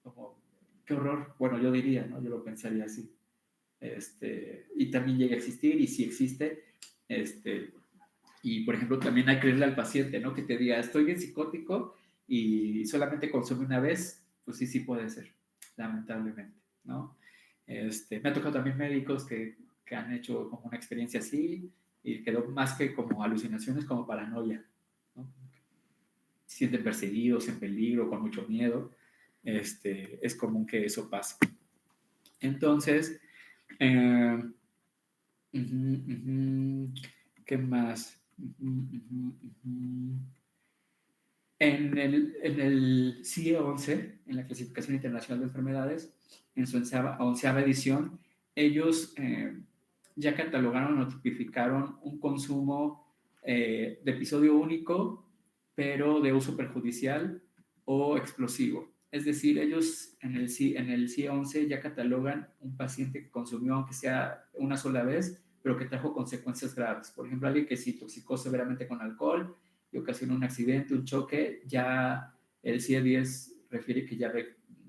Speaker 1: Como, qué horror. Bueno, yo diría, ¿no? Yo lo pensaría así. Y también llega a existir, y sí existe. Y, por ejemplo, también hay que creerle al paciente, ¿no? Que te diga, estoy bien psicótico y solamente consume una vez, pues sí puede ser, lamentablemente, ¿no? Me ha tocado también médicos que han hecho como una experiencia así y quedó más que como alucinaciones, como paranoia, ¿no? Se sienten perseguidos, en peligro, con mucho miedo. es común que eso pase. Entonces, eh, ¿qué más? En el CIE-11, en la Clasificación Internacional de Enfermedades, en su onceava edición, ellos ya catalogaron o tipificaron un consumo de episodio único, pero de uso perjudicial o explosivo. Es decir, ellos en el CIE-11 ya catalogan un paciente que consumió, aunque sea una sola vez, pero que trajo consecuencias graves. Por ejemplo, alguien que se intoxicó severamente con alcohol y ocasionó un accidente, un choque, ya el CIE-10 refiere que ya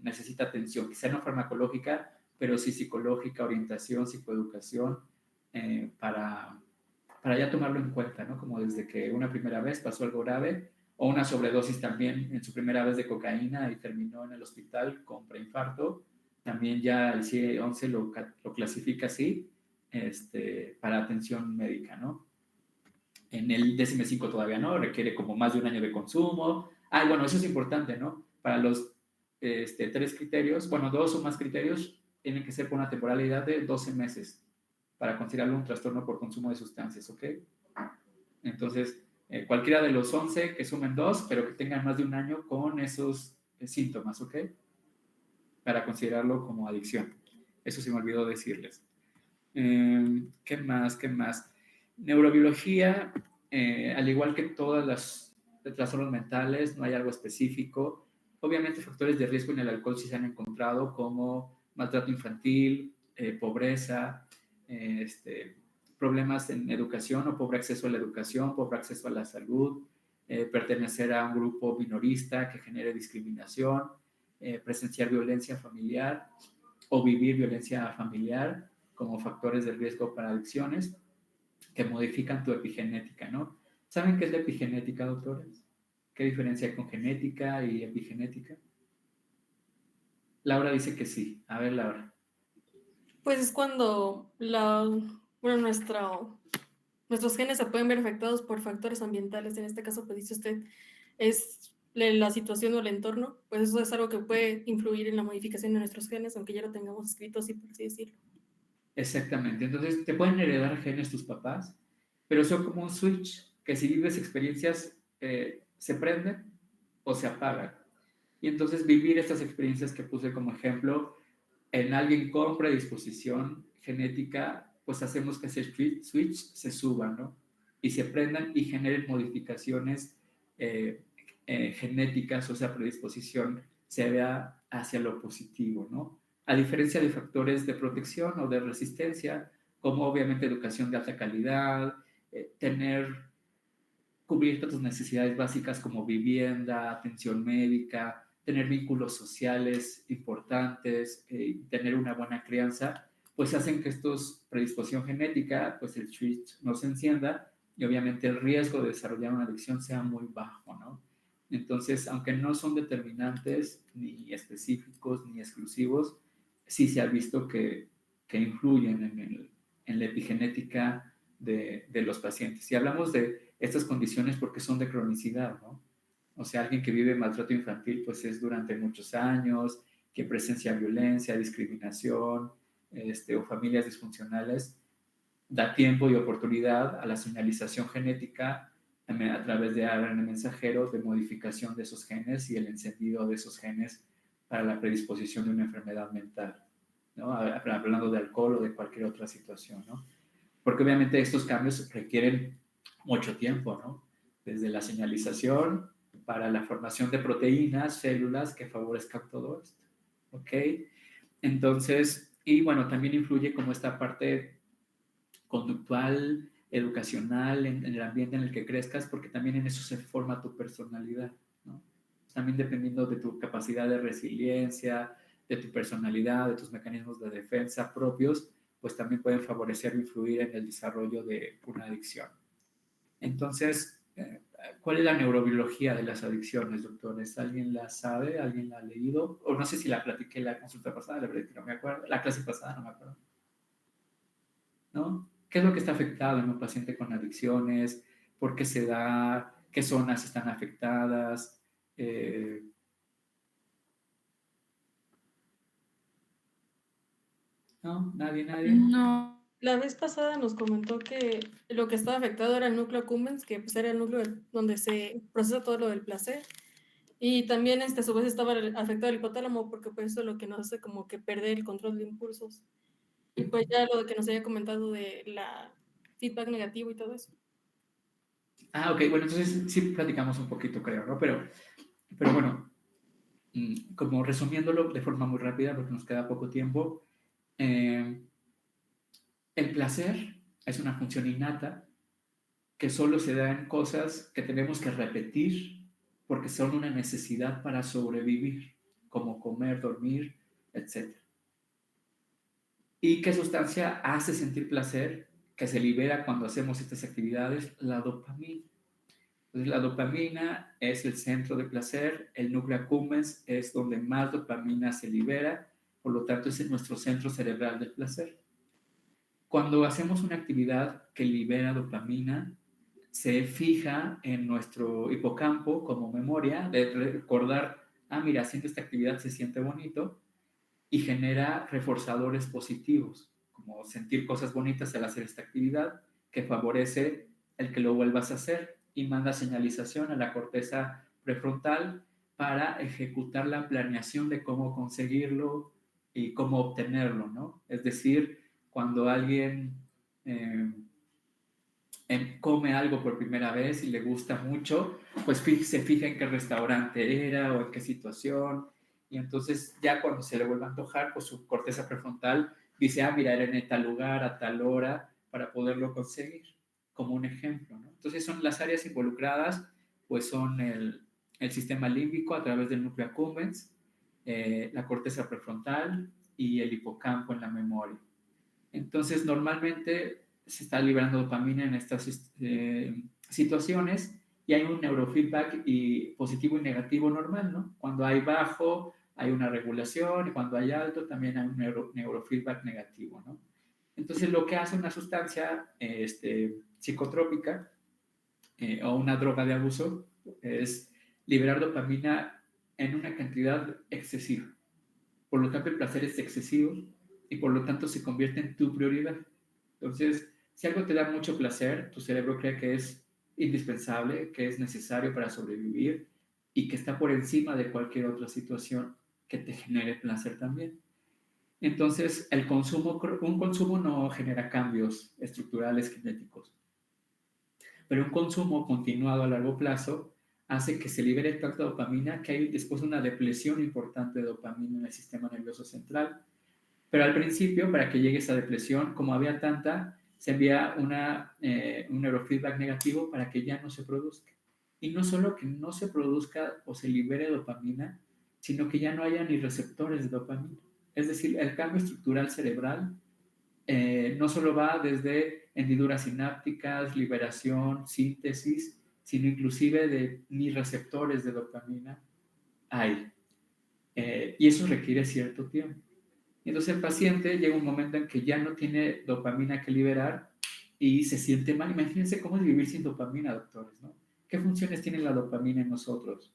Speaker 1: necesita atención, quizá no farmacológica, pero sí psicológica, orientación, psicoeducación, para ya tomarlo en cuenta, ¿no? Como desde que una primera vez pasó algo grave, o una sobredosis también en su primera vez de cocaína y terminó en el hospital con preinfarto, también ya el CIE-11 lo clasifica así, para atención médica, ¿no? En el DSM-5 todavía no, requiere como más de un año de consumo. Bueno, eso es importante, ¿no? Para los 3 criterios, bueno, 2 o más criterios, tienen que ser por una temporalidad de 12 meses para considerarlo un trastorno por consumo de sustancias, ¿ok? Entonces, cualquiera de los 11 que sumen 2, pero que tengan más de un año con esos síntomas, ¿ok? Para considerarlo como adicción. Eso se me olvidó decirles. ¿Qué más? ¿Qué más? Neurobiología, al igual que todas las trastornos mentales, no hay algo específico. Obviamente factores de riesgo en el alcohol sí se han encontrado, como maltrato infantil, pobreza, problemas en educación o pobre acceso a la educación, pobre acceso a la salud, pertenecer a un grupo minorista que genere discriminación, presenciar violencia familiar o vivir violencia familiar como factores de riesgo para adicciones que modifican tu epigenética, ¿no? ¿Saben qué es la epigenética, doctores? ¿Qué diferencia hay con genética y epigenética? Laura dice que sí. A ver, Laura.
Speaker 10: Pues es cuando nuestros genes se pueden ver afectados por factores ambientales. En este caso, pues dice usted, es la situación o el entorno. Pues eso es algo que puede influir en la modificación de nuestros genes, aunque ya lo tengamos escrito así, por así decirlo.
Speaker 1: Exactamente. Entonces, te pueden heredar genes tus papás, pero son como un switch que si vives experiencias se prenden o se apagan. Y entonces vivir estas experiencias que puse como ejemplo en alguien con predisposición genética, pues hacemos que ese switch se suba, ¿no? Y se prendan y generen modificaciones genéticas, o sea, predisposición se vea hacia lo positivo, ¿no? A diferencia de factores de protección o de resistencia, como obviamente educación de alta calidad, cubrir tus necesidades básicas como vivienda, atención médica, tener vínculos sociales importantes, tener una buena crianza, pues hacen que estos predisposición genética, pues el switch no se encienda y obviamente el riesgo de desarrollar una adicción sea muy bajo, ¿no? Entonces, aunque no son determinantes ni específicos ni exclusivos, sí se ha visto que influyen en la epigenética de los pacientes. Y hablamos de estas condiciones porque son de cronicidad, ¿no? O sea, alguien que vive maltrato infantil, pues es durante muchos años, que presencia violencia, discriminación, o familias disfuncionales, da tiempo y oportunidad a la señalización genética a través de ARN mensajeros, de modificación de esos genes y el encendido de esos genes para la predisposición de una enfermedad mental, ¿no? Hablando de alcohol o de cualquier otra situación, ¿no? Porque obviamente estos cambios requieren mucho tiempo, ¿no? Desde la señalización para la formación de proteínas, células que favorezcan todo esto, ¿ok? Entonces, y bueno, también influye como esta parte conductual, educacional, en el ambiente en el que crezcas, porque también en eso se forma tu personalidad, ¿no? También dependiendo de tu capacidad de resiliencia, de tu personalidad, de tus mecanismos de defensa propios, pues también pueden favorecer o influir en el desarrollo de una adicción. Entonces, ¿cuál es la neurobiología de las adicciones, doctores? ¿Alguien la sabe? ¿Alguien la ha leído? O no sé si la platiqué en la consulta pasada, la verdad que no me acuerdo. La clase pasada, no me acuerdo. ¿No? ¿Qué es lo que está afectado en un paciente con adicciones? ¿Por qué se da? ¿Qué zonas están afectadas? ¿No? ¿Nadie?
Speaker 7: No.
Speaker 13: La vez pasada nos comentó que lo que estaba afectado era el núcleo accumbens, que pues era el núcleo donde se procesa todo lo del placer. Y también a su vez estaba afectado el hipotálamo, porque pues eso es lo que nos hace como que perder el control de impulsos. Y pues ya lo que nos había comentado de la feedback negativo y todo eso.
Speaker 1: Ok, bueno, entonces sí platicamos un poquito, creo, ¿no? Pero bueno, como resumiéndolo de forma muy rápida, porque nos queda poco tiempo, el placer es una función innata que solo se da en cosas que tenemos que repetir porque son una necesidad para sobrevivir, como comer, dormir, etc. ¿Y qué sustancia hace sentir placer que se libera cuando hacemos estas actividades? La dopamina. Entonces, la dopamina es el centro de placer, el núcleo accumbens es donde más dopamina se libera, por lo tanto es nuestro centro cerebral del placer. Cuando hacemos una actividad que libera dopamina, se fija en nuestro hipocampo como memoria de recordar, mira, haciendo esta actividad se siente bonito, y genera reforzadores positivos, como sentir cosas bonitas al hacer esta actividad, que favorece el que lo vuelvas a hacer y manda señalización a la corteza prefrontal para ejecutar la planeación de cómo conseguirlo y cómo obtenerlo, ¿no? Es decir, cuando alguien come algo por primera vez y le gusta mucho, pues se fija en qué restaurante era o en qué situación, y entonces ya cuando se le vuelve a antojar, pues su corteza prefrontal dice, mira, era en tal lugar, a tal hora, para poderlo conseguir, como un ejemplo, ¿no? Entonces son las áreas involucradas, pues son el sistema límbico a través del núcleo accumbens, la corteza prefrontal y el hipocampo en la memoria. Entonces, normalmente se está liberando dopamina en estas situaciones y hay un neurofeedback positivo y negativo normal, ¿no? Cuando hay bajo, hay una regulación, y cuando hay alto, también hay un neurofeedback negativo, ¿no? Entonces, lo que hace una sustancia psicotrópica o una droga de abuso es liberar dopamina en una cantidad excesiva. Por lo tanto, el placer es excesivo y por lo tanto se convierte en tu prioridad. Entonces, si algo te da mucho placer, tu cerebro cree que es indispensable, que es necesario para sobrevivir y que está por encima de cualquier otra situación que te genere placer también. Entonces, un consumo no genera cambios estructurales genéticos, pero un consumo continuado a largo plazo hace que se libere tanta dopamina que hay después una depresión importante de dopamina en el sistema nervioso central. Pero al principio, para que llegue esa depresión, como había tanta, se envía un neurofeedback negativo para que ya no se produzca. Y no solo que no se produzca o se libere dopamina, sino que ya no haya ni receptores de dopamina. Es decir, el cambio estructural cerebral no solo va desde hendiduras sinápticas, liberación, síntesis, sino inclusive de ni receptores de dopamina hay. Y eso requiere cierto tiempo. Y entonces el paciente llega un momento en que ya no tiene dopamina que liberar y se siente mal. Imagínense cómo es vivir sin dopamina, doctores, ¿no? ¿Qué funciones tiene la dopamina en nosotros?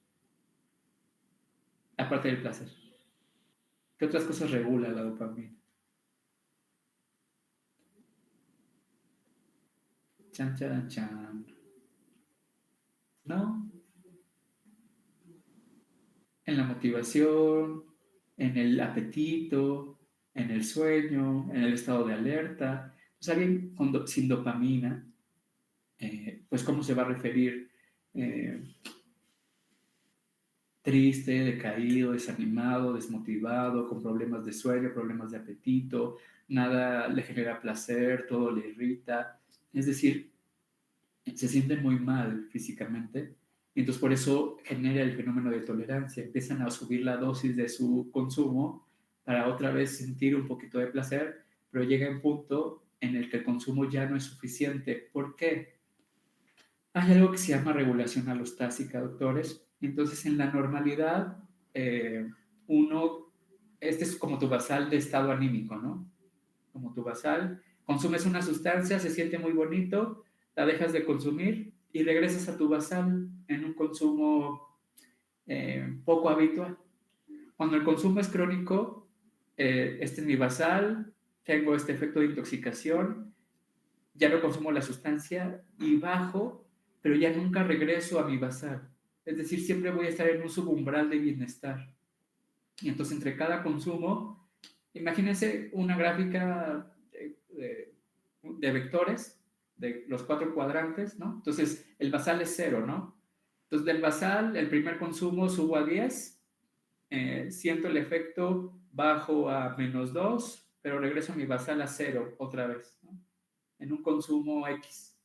Speaker 1: Aparte del placer. ¿Qué otras cosas regula la dopamina? Chan, chan, chan. ¿No? En la motivación, en el apetito, en el sueño, en el estado de alerta. Pues alguien sin dopamina, pues ¿cómo se va a referir? Triste, decaído, desanimado, desmotivado, con problemas de sueño, problemas de apetito, nada le genera placer, todo le irrita. Es decir, se sienten muy mal físicamente y entonces por eso genera el fenómeno de tolerancia. Empiezan a subir la dosis de su consumo para otra vez sentir un poquito de placer, pero llega un punto en el que el consumo ya no es suficiente. ¿Por qué? Hay algo que se llama regulación alostática, doctores. Entonces, en la normalidad, este es como tu basal de estado anímico, ¿no? Como tu basal, consumes una sustancia, se siente muy bonito, la dejas de consumir y regresas a tu basal en un consumo poco habitual. Cuando el consumo es crónico, este es mi basal, tengo este efecto de intoxicación, ya no consumo la sustancia y bajo, pero ya nunca regreso a mi basal. Es decir, siempre voy a estar en un subumbral de bienestar. Y entonces entre cada consumo, imagínense una gráfica de vectores, de los 4 cuadrantes, ¿no? Entonces el basal es 0, ¿no? Entonces del basal, el primer consumo subo a 10, siento el efecto, bajo a -2, pero regreso a mi basal a 0 otra vez, ¿no? En un consumo X.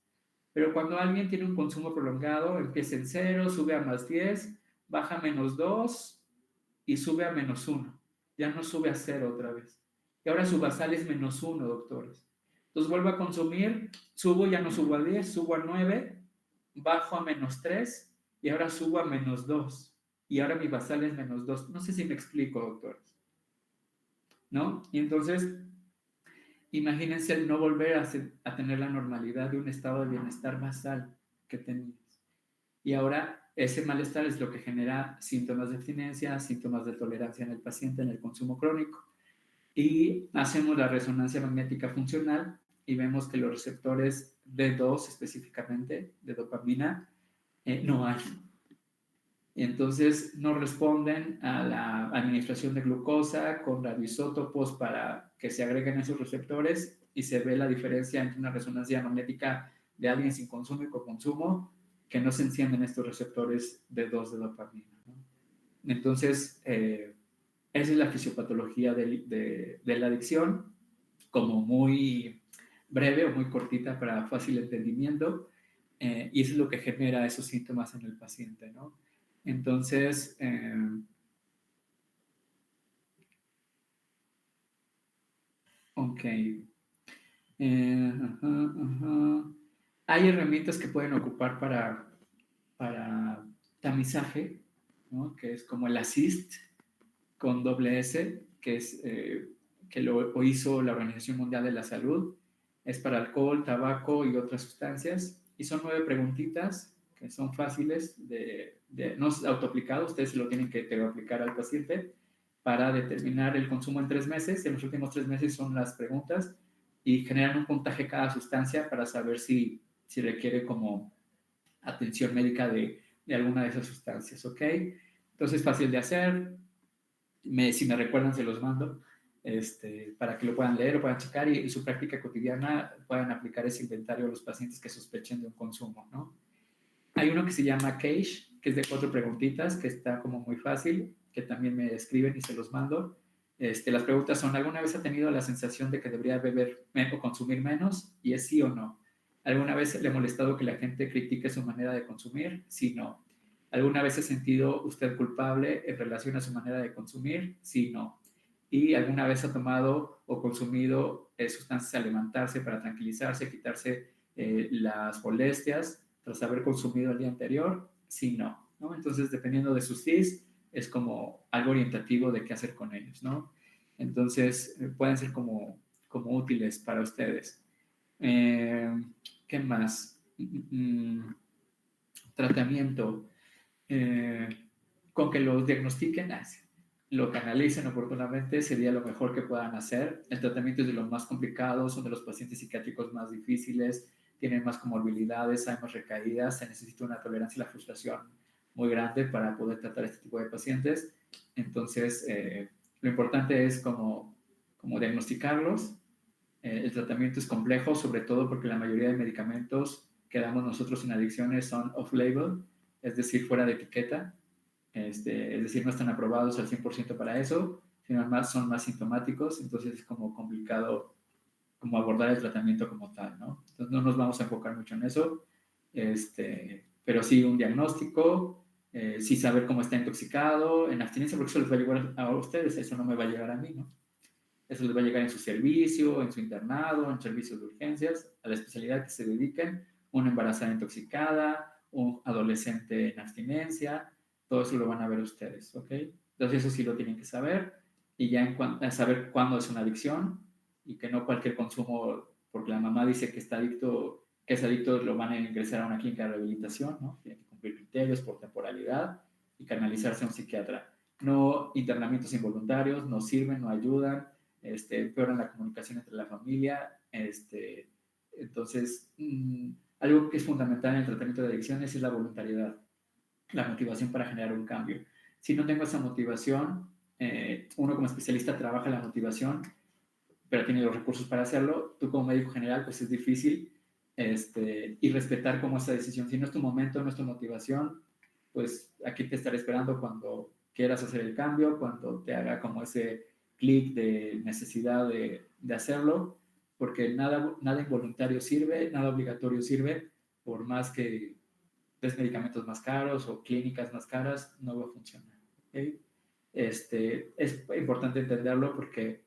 Speaker 1: Pero cuando alguien tiene un consumo prolongado, empieza en 0, sube a +10, baja a -2 y sube a -1. Ya no sube a 0 otra vez. Y ahora su basal es -1, doctores. Entonces vuelvo a consumir, subo, ya no subo a 10, subo a 9, bajo a -3 y ahora subo a -2. Y ahora mi basal es -2. No sé si me explico, doctores, ¿no? Y entonces, imagínense el no volver a tener la normalidad de un estado de bienestar basal que tenías. Y ahora ese malestar es lo que genera síntomas de abstinencia, síntomas de tolerancia en el paciente, en el consumo crónico. Y hacemos la resonancia magnética funcional y vemos que los receptores D2 específicamente, de dopamina, no hay. Y entonces no responden a la administración de glucosa con radioisótopos para que se agreguen esos receptores y se ve la diferencia entre una resonancia magnética de alguien sin consumo y con consumo, que no se encienden estos receptores D2 de dopamina, ¿no? Entonces, esa es la fisiopatología de la adicción, como muy breve o muy cortita para fácil entendimiento, y eso es lo que genera esos síntomas en el paciente, ¿no? Entonces, ok. Hay herramientas que pueden ocupar para tamizaje, ¿no? Que es como el ASSIST con doble S, que es que lo hizo la Organización Mundial de la Salud. Es para alcohol, tabaco y otras sustancias. Y son 9 preguntitas que son fáciles no es autoaplicado, ustedes se lo tienen que aplicar al paciente para determinar el consumo en 3 meses. En los últimos 3 meses son las preguntas y generan un puntaje cada sustancia para saber si requiere como atención médica de alguna de esas sustancias, ¿ok? Entonces es fácil de hacer. Si me recuerdan, se los mando para que lo puedan leer o puedan checar y en su práctica cotidiana puedan aplicar ese inventario a los pacientes que sospechen de un consumo, ¿no? Hay uno que se llama CAGE, que es de 4 preguntitas, que está como muy fácil, que también me escriben y se los mando. Las preguntas son: ¿alguna vez ha tenido la sensación de que debería beber o consumir menos? Y es sí o no. ¿Alguna vez le ha molestado que la gente critique su manera de consumir? Sí, no. ¿Alguna vez ha sentido usted culpable en relación a su manera de consumir? Sí, no. ¿Y alguna vez ha tomado o consumido sustancias al levantarse para tranquilizarse, quitarse las molestias tras haber consumido el día anterior? Sí, no, ¿no? Entonces, dependiendo de sus sís, es como algo orientativo de qué hacer con ellos, ¿no? Entonces, pueden ser como útiles para ustedes. ¿Qué más? Tratamiento. Con que los diagnostiquen, lo canalicen oportunamente, sería lo mejor que puedan hacer. El tratamiento es de los más complicados, son de los pacientes psiquiátricos más difíciles, tienen más comorbilidades, hay más recaídas, se necesita una tolerancia y la frustración muy grande para poder tratar este tipo de pacientes. Entonces, lo importante es como diagnosticarlos. El tratamiento es complejo, sobre todo porque la mayoría de medicamentos que damos nosotros en adicciones son off-label, es decir, fuera de etiqueta. Es decir, no están aprobados al 100% para eso, sino más son más sintomáticos, entonces es como complicado como abordar el tratamiento como tal, ¿no? Entonces no nos vamos a enfocar mucho en eso, pero sí un diagnóstico, sí saber cómo está intoxicado, en abstinencia, porque eso les va a llegar a ustedes, eso no me va a llegar a mí, ¿no? Eso les va a llegar en su servicio, en su internado, en servicios de urgencias, a la especialidad que se dediquen, una embarazada intoxicada, un adolescente en abstinencia, todo eso lo van a ver ustedes, ¿ok? Entonces eso sí lo tienen que saber y ya saber cuándo es una adicción y que no cualquier consumo, porque la mamá dice que está adicto, que es adicto, lo van a ingresar a una clínica de rehabilitación, ¿no? Tiene que cumplir criterios por temporalidad y canalizarse a un psiquiatra. No internamientos involuntarios, no sirven, no ayudan. empeoran la comunicación entre la familia. Entonces, algo que es fundamental en el tratamiento de adicciones es la voluntariedad, la motivación para generar un cambio. Si no tengo esa motivación, uno como especialista trabaja la motivación, pero tiene los recursos para hacerlo. Tú como médico general, pues es difícil, y respetar como esa decisión. Si no es tu momento, no es tu motivación, pues aquí te estaré esperando cuando quieras hacer el cambio, cuando te haga como ese clic de necesidad de hacerlo, porque nada involuntario sirve, nada obligatorio sirve, por más que des medicamentos más caros o clínicas más caras, no va a funcionar. ¿Okay? Es importante entenderlo porque,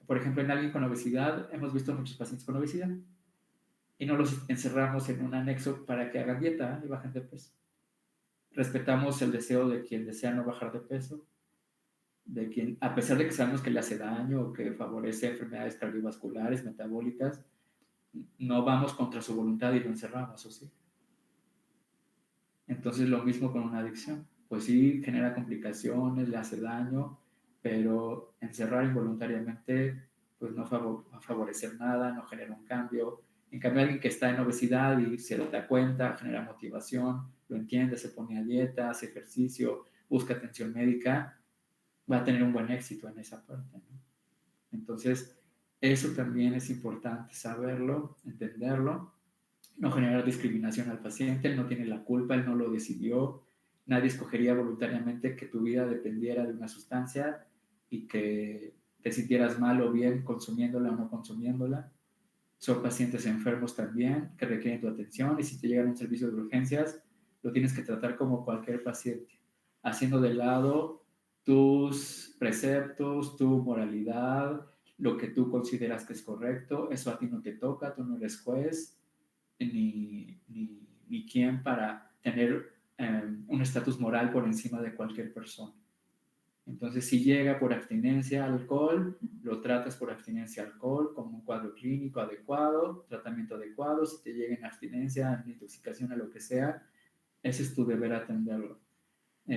Speaker 1: por ejemplo, en alguien con obesidad, hemos visto muchos pacientes con obesidad y no los encerramos en un anexo para que hagan dieta y bajen de peso. Respetamos el deseo de quien desea no bajar de peso, de quien, a pesar de que sabemos que le hace daño o que favorece enfermedades cardiovasculares, metabólicas, no vamos contra su voluntad y lo encerramos, ¿o sí? Entonces, lo mismo con una adicción. Pues sí, genera complicaciones, le hace daño, pero encerrar involuntariamente pues no va a favorecer nada, no genera un cambio. En cambio, alguien que está en obesidad y se da cuenta, genera motivación, lo entiende, se pone a dieta, hace ejercicio, busca atención médica, va a tener un buen éxito en esa parte, ¿no? Entonces, eso también es importante saberlo, entenderlo, no generar discriminación al paciente. Él no tiene la culpa, él no lo decidió, nadie escogería voluntariamente que tu vida dependiera de una sustancia y que te sintieras mal o bien consumiéndola o no consumiéndola. Son pacientes enfermos también que requieren tu atención y si te llegan a un servicio de urgencias, lo tienes que tratar como cualquier paciente, haciendo de lado tus preceptos, tu moralidad, lo que tú consideras que es correcto. Eso a ti no te toca, tú no eres juez ni quien para tener un estatus moral por encima de cualquier persona. Entonces, si llega por abstinencia al alcohol, lo tratas por abstinencia al alcohol como un cuadro clínico adecuado, tratamiento adecuado. Si te llega en abstinencia, en intoxicación, a lo que sea, ese es tu deber atenderlo.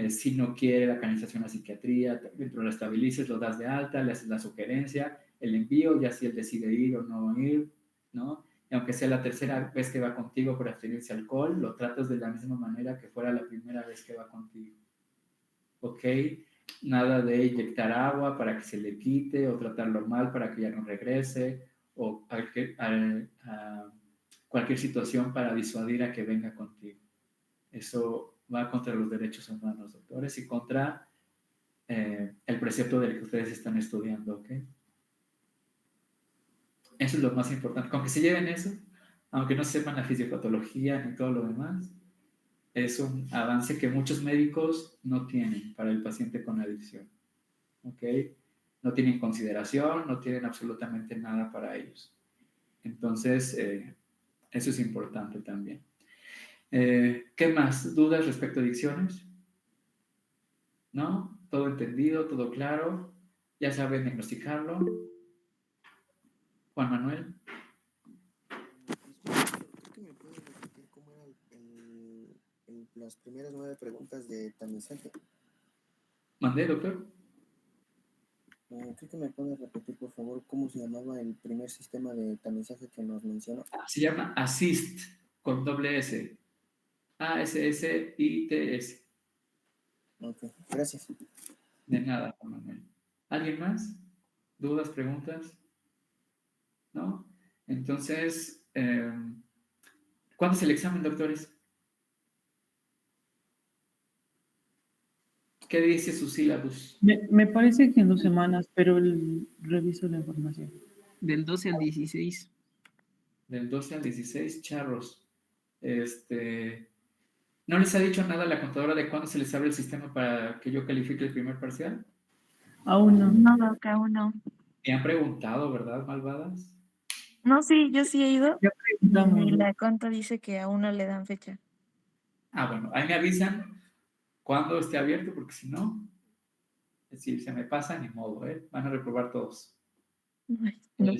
Speaker 1: Si no quiere la canalización a psiquiatría, dentro lo estabilices, lo das de alta, le haces la sugerencia, el envío, ya si él decide ir o no ir, ¿no? Y aunque sea la tercera vez que va contigo por abstenerse al alcohol, lo tratas de la misma manera que fuera la primera vez que va contigo. ¿Ok? Nada de inyectar agua para que se le quite o tratarlo mal para que ya no regrese o cualquier situación para disuadir a que venga contigo. Eso va contra los derechos humanos, doctores, y contra el precepto del que ustedes están estudiando, ¿ok? Eso es lo más importante. Con que se lleven eso, aunque no sepan la fisiopatología ni todo lo demás, es un avance que muchos médicos no tienen para el paciente con adicción, ¿ok? No tienen consideración, no tienen absolutamente nada para ellos. Entonces, eso es importante también. ¿Qué más? ¿Dudas respecto a adicciones? ¿No? ¿Todo entendido? ¿Todo claro? ¿Ya saben diagnosticarlo? Juan Manuel.
Speaker 14: Creo que me puede repetir cómo eran las primeras 9 preguntas de tamizaje.
Speaker 1: ¿Mandé, doctor?
Speaker 14: Creo que me puede repetir, por favor, cómo se llamaba el primer sistema de tamizaje que nos mencionó.
Speaker 1: Se llama ASSIST, con doble S. ASSITS.
Speaker 14: Ok, gracias.
Speaker 1: De nada, Juan Manuel. ¿Alguien más? ¿Dudas, preguntas? ¿No? Entonces, ¿cuándo es el examen, doctores? ¿Qué dice su sílabus?
Speaker 15: Me parece que en 2 semanas, pero reviso la información.
Speaker 3: Del 12 al 16.
Speaker 1: Del 12 al 16, charros. ¿No les ha dicho nada a la contadora de cuándo se les abre el sistema para que yo califique el primer parcial?
Speaker 15: Aún no.
Speaker 5: No, Doc, aún no.
Speaker 1: Me han preguntado, ¿verdad, malvadas?
Speaker 5: No, sí, yo sí he ido.
Speaker 15: Ya preguntamos,
Speaker 5: Y
Speaker 15: ¿no?
Speaker 5: la conta dice que aún no le dan fecha.
Speaker 1: Ah, bueno, ahí me avisan cuándo esté abierto, porque si no, si se me pasa, ni modo, ¿eh? Van a reprobar todos.
Speaker 5: Ay, no.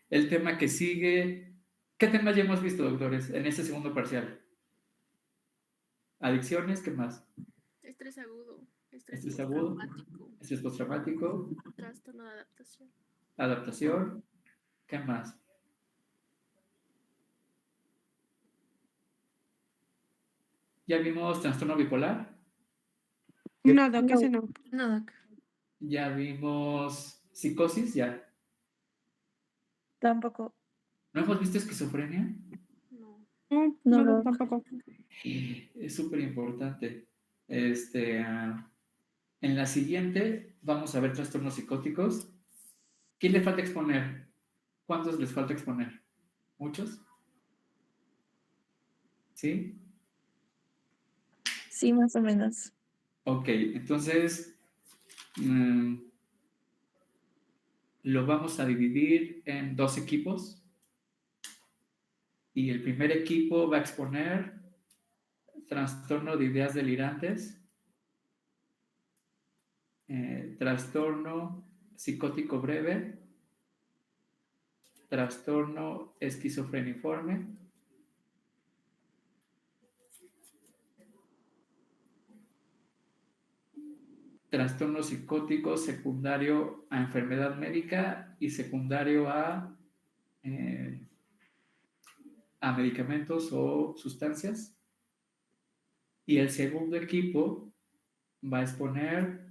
Speaker 1: El tema que sigue, ¿qué temas ya hemos visto, doctores, en este segundo parcial? Adicciones, ¿qué más?
Speaker 4: Estrés agudo.
Speaker 1: Estrés agudo. Estrés postraumático.
Speaker 4: Trastorno de adaptación.
Speaker 1: Adaptación. ¿Qué más? ¿Ya vimos trastorno bipolar?
Speaker 8: No, Doc, ese no.
Speaker 10: No, Doc.
Speaker 1: ¿Ya vimos psicosis? Ya.
Speaker 5: Tampoco.
Speaker 1: ¿No hemos visto esquizofrenia?
Speaker 8: No, Doc, tampoco.
Speaker 1: Es súper importante. En la siguiente vamos a ver trastornos psicóticos. ¿Quién le falta exponer? ¿Cuántos les falta exponer? ¿Muchos? ¿Sí?
Speaker 5: Sí, más o menos.
Speaker 1: Ok, entonces lo vamos a dividir en 2 equipos. Y el primer equipo va a exponer trastorno de ideas delirantes, trastorno psicótico breve, trastorno esquizofreniforme, trastorno psicótico secundario a enfermedad médica y secundario a medicamentos o sustancias. Y el segundo equipo va a exponer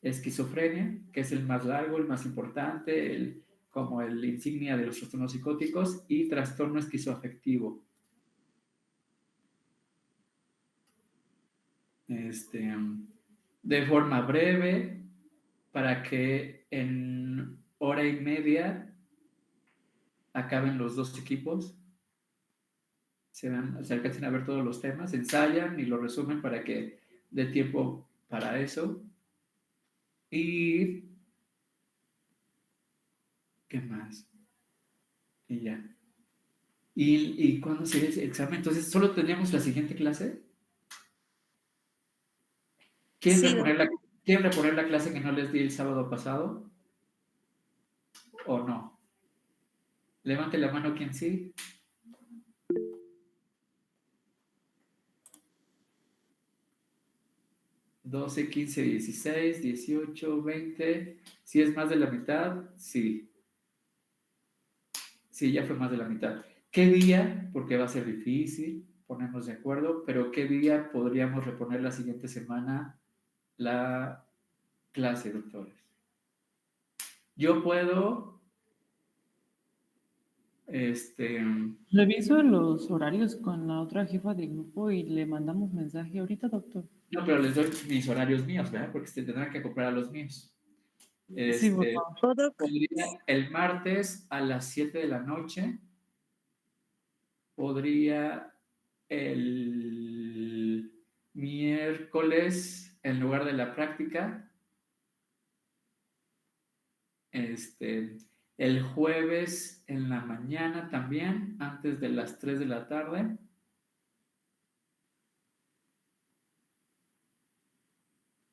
Speaker 1: esquizofrenia, que es el más largo, el más importante, como el insignia de los trastornos psicóticos, y trastorno esquizoafectivo. De forma breve, para que en hora y media acaben los 2 equipos, se alcancen a ver todos los temas, ensayan y lo resumen para que dé tiempo para eso. Y ¿qué más? Y ya. ¿Y cuándo sería ese examen? Entonces, ¿solo tendríamos la siguiente clase? ¿Quieren reponer la clase que no les di el sábado pasado? ¿O no? Levante la mano quien sí. $12, 15, 16, 18, 20. Si es más de la mitad, sí. Sí, ya fue más de la mitad. ¿Qué día? Porque va a ser difícil ponernos de acuerdo, pero ¿qué día podríamos reponer la siguiente semana la clase, doctores? Yo puedo...
Speaker 15: Reviso los horarios con la otra jefa de grupo y le mandamos mensaje ahorita, doctor.
Speaker 1: No, pero les doy mis horarios míos, ¿verdad? Porque se tendrán que acoplar a los míos.
Speaker 15: Sí, por favor.
Speaker 1: Podría el martes a las 7 de la noche. Podría el miércoles en lugar de la práctica. El jueves en la mañana también, antes de las 3 de la tarde.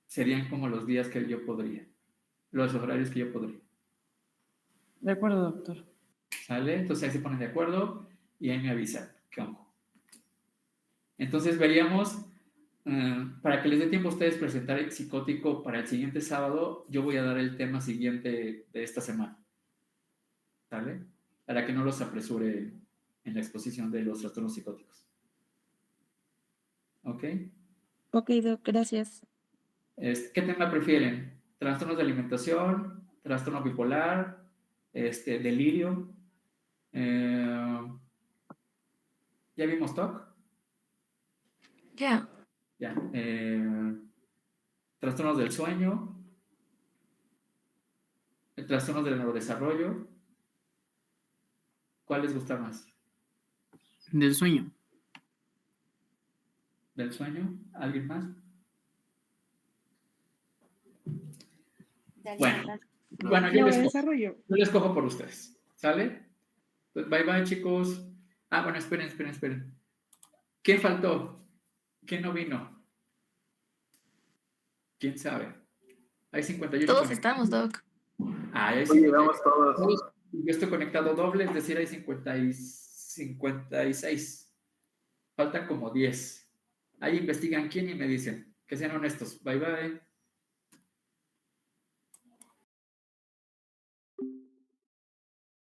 Speaker 1: Serían como los días que yo podría, los horarios que yo podría.
Speaker 15: De acuerdo, doctor.
Speaker 1: ¿Sale? Entonces ahí se ponen de acuerdo y ahí me avisan. ¿Qué onda? Entonces veríamos, para que les dé tiempo a ustedes presentar el psicótico para el siguiente sábado, yo voy a dar el tema siguiente de esta semana. ¿Sale? Para que no los apresure en la exposición de los trastornos psicóticos. ¿Ok?
Speaker 5: Ok, Doc, gracias.
Speaker 1: ¿Qué tema prefieren? ¿Trastornos de alimentación? ¿Trastorno bipolar? ¿Delirio? ¿Ya vimos TOC?
Speaker 10: Ya.
Speaker 1: Ya. ¿Trastornos del sueño? ¿Trastornos del neurodesarrollo? ¿Cuál les gusta más?
Speaker 3: Del sueño.
Speaker 1: ¿Del sueño? ¿Alguien más? Bueno, yo les cojo por ustedes. ¿Sale? Pues bye bye, chicos. Bueno, esperen. ¿Quién faltó? ¿Quién no vino? ¿Quién sabe? Hay 58.
Speaker 10: Todos estamos, Doc.
Speaker 1: Hay 58. Todos. Yo estoy conectado doble, es decir, hay 56. Faltan como 10. Ahí investigan quién y me dicen. Que sean honestos. Bye bye.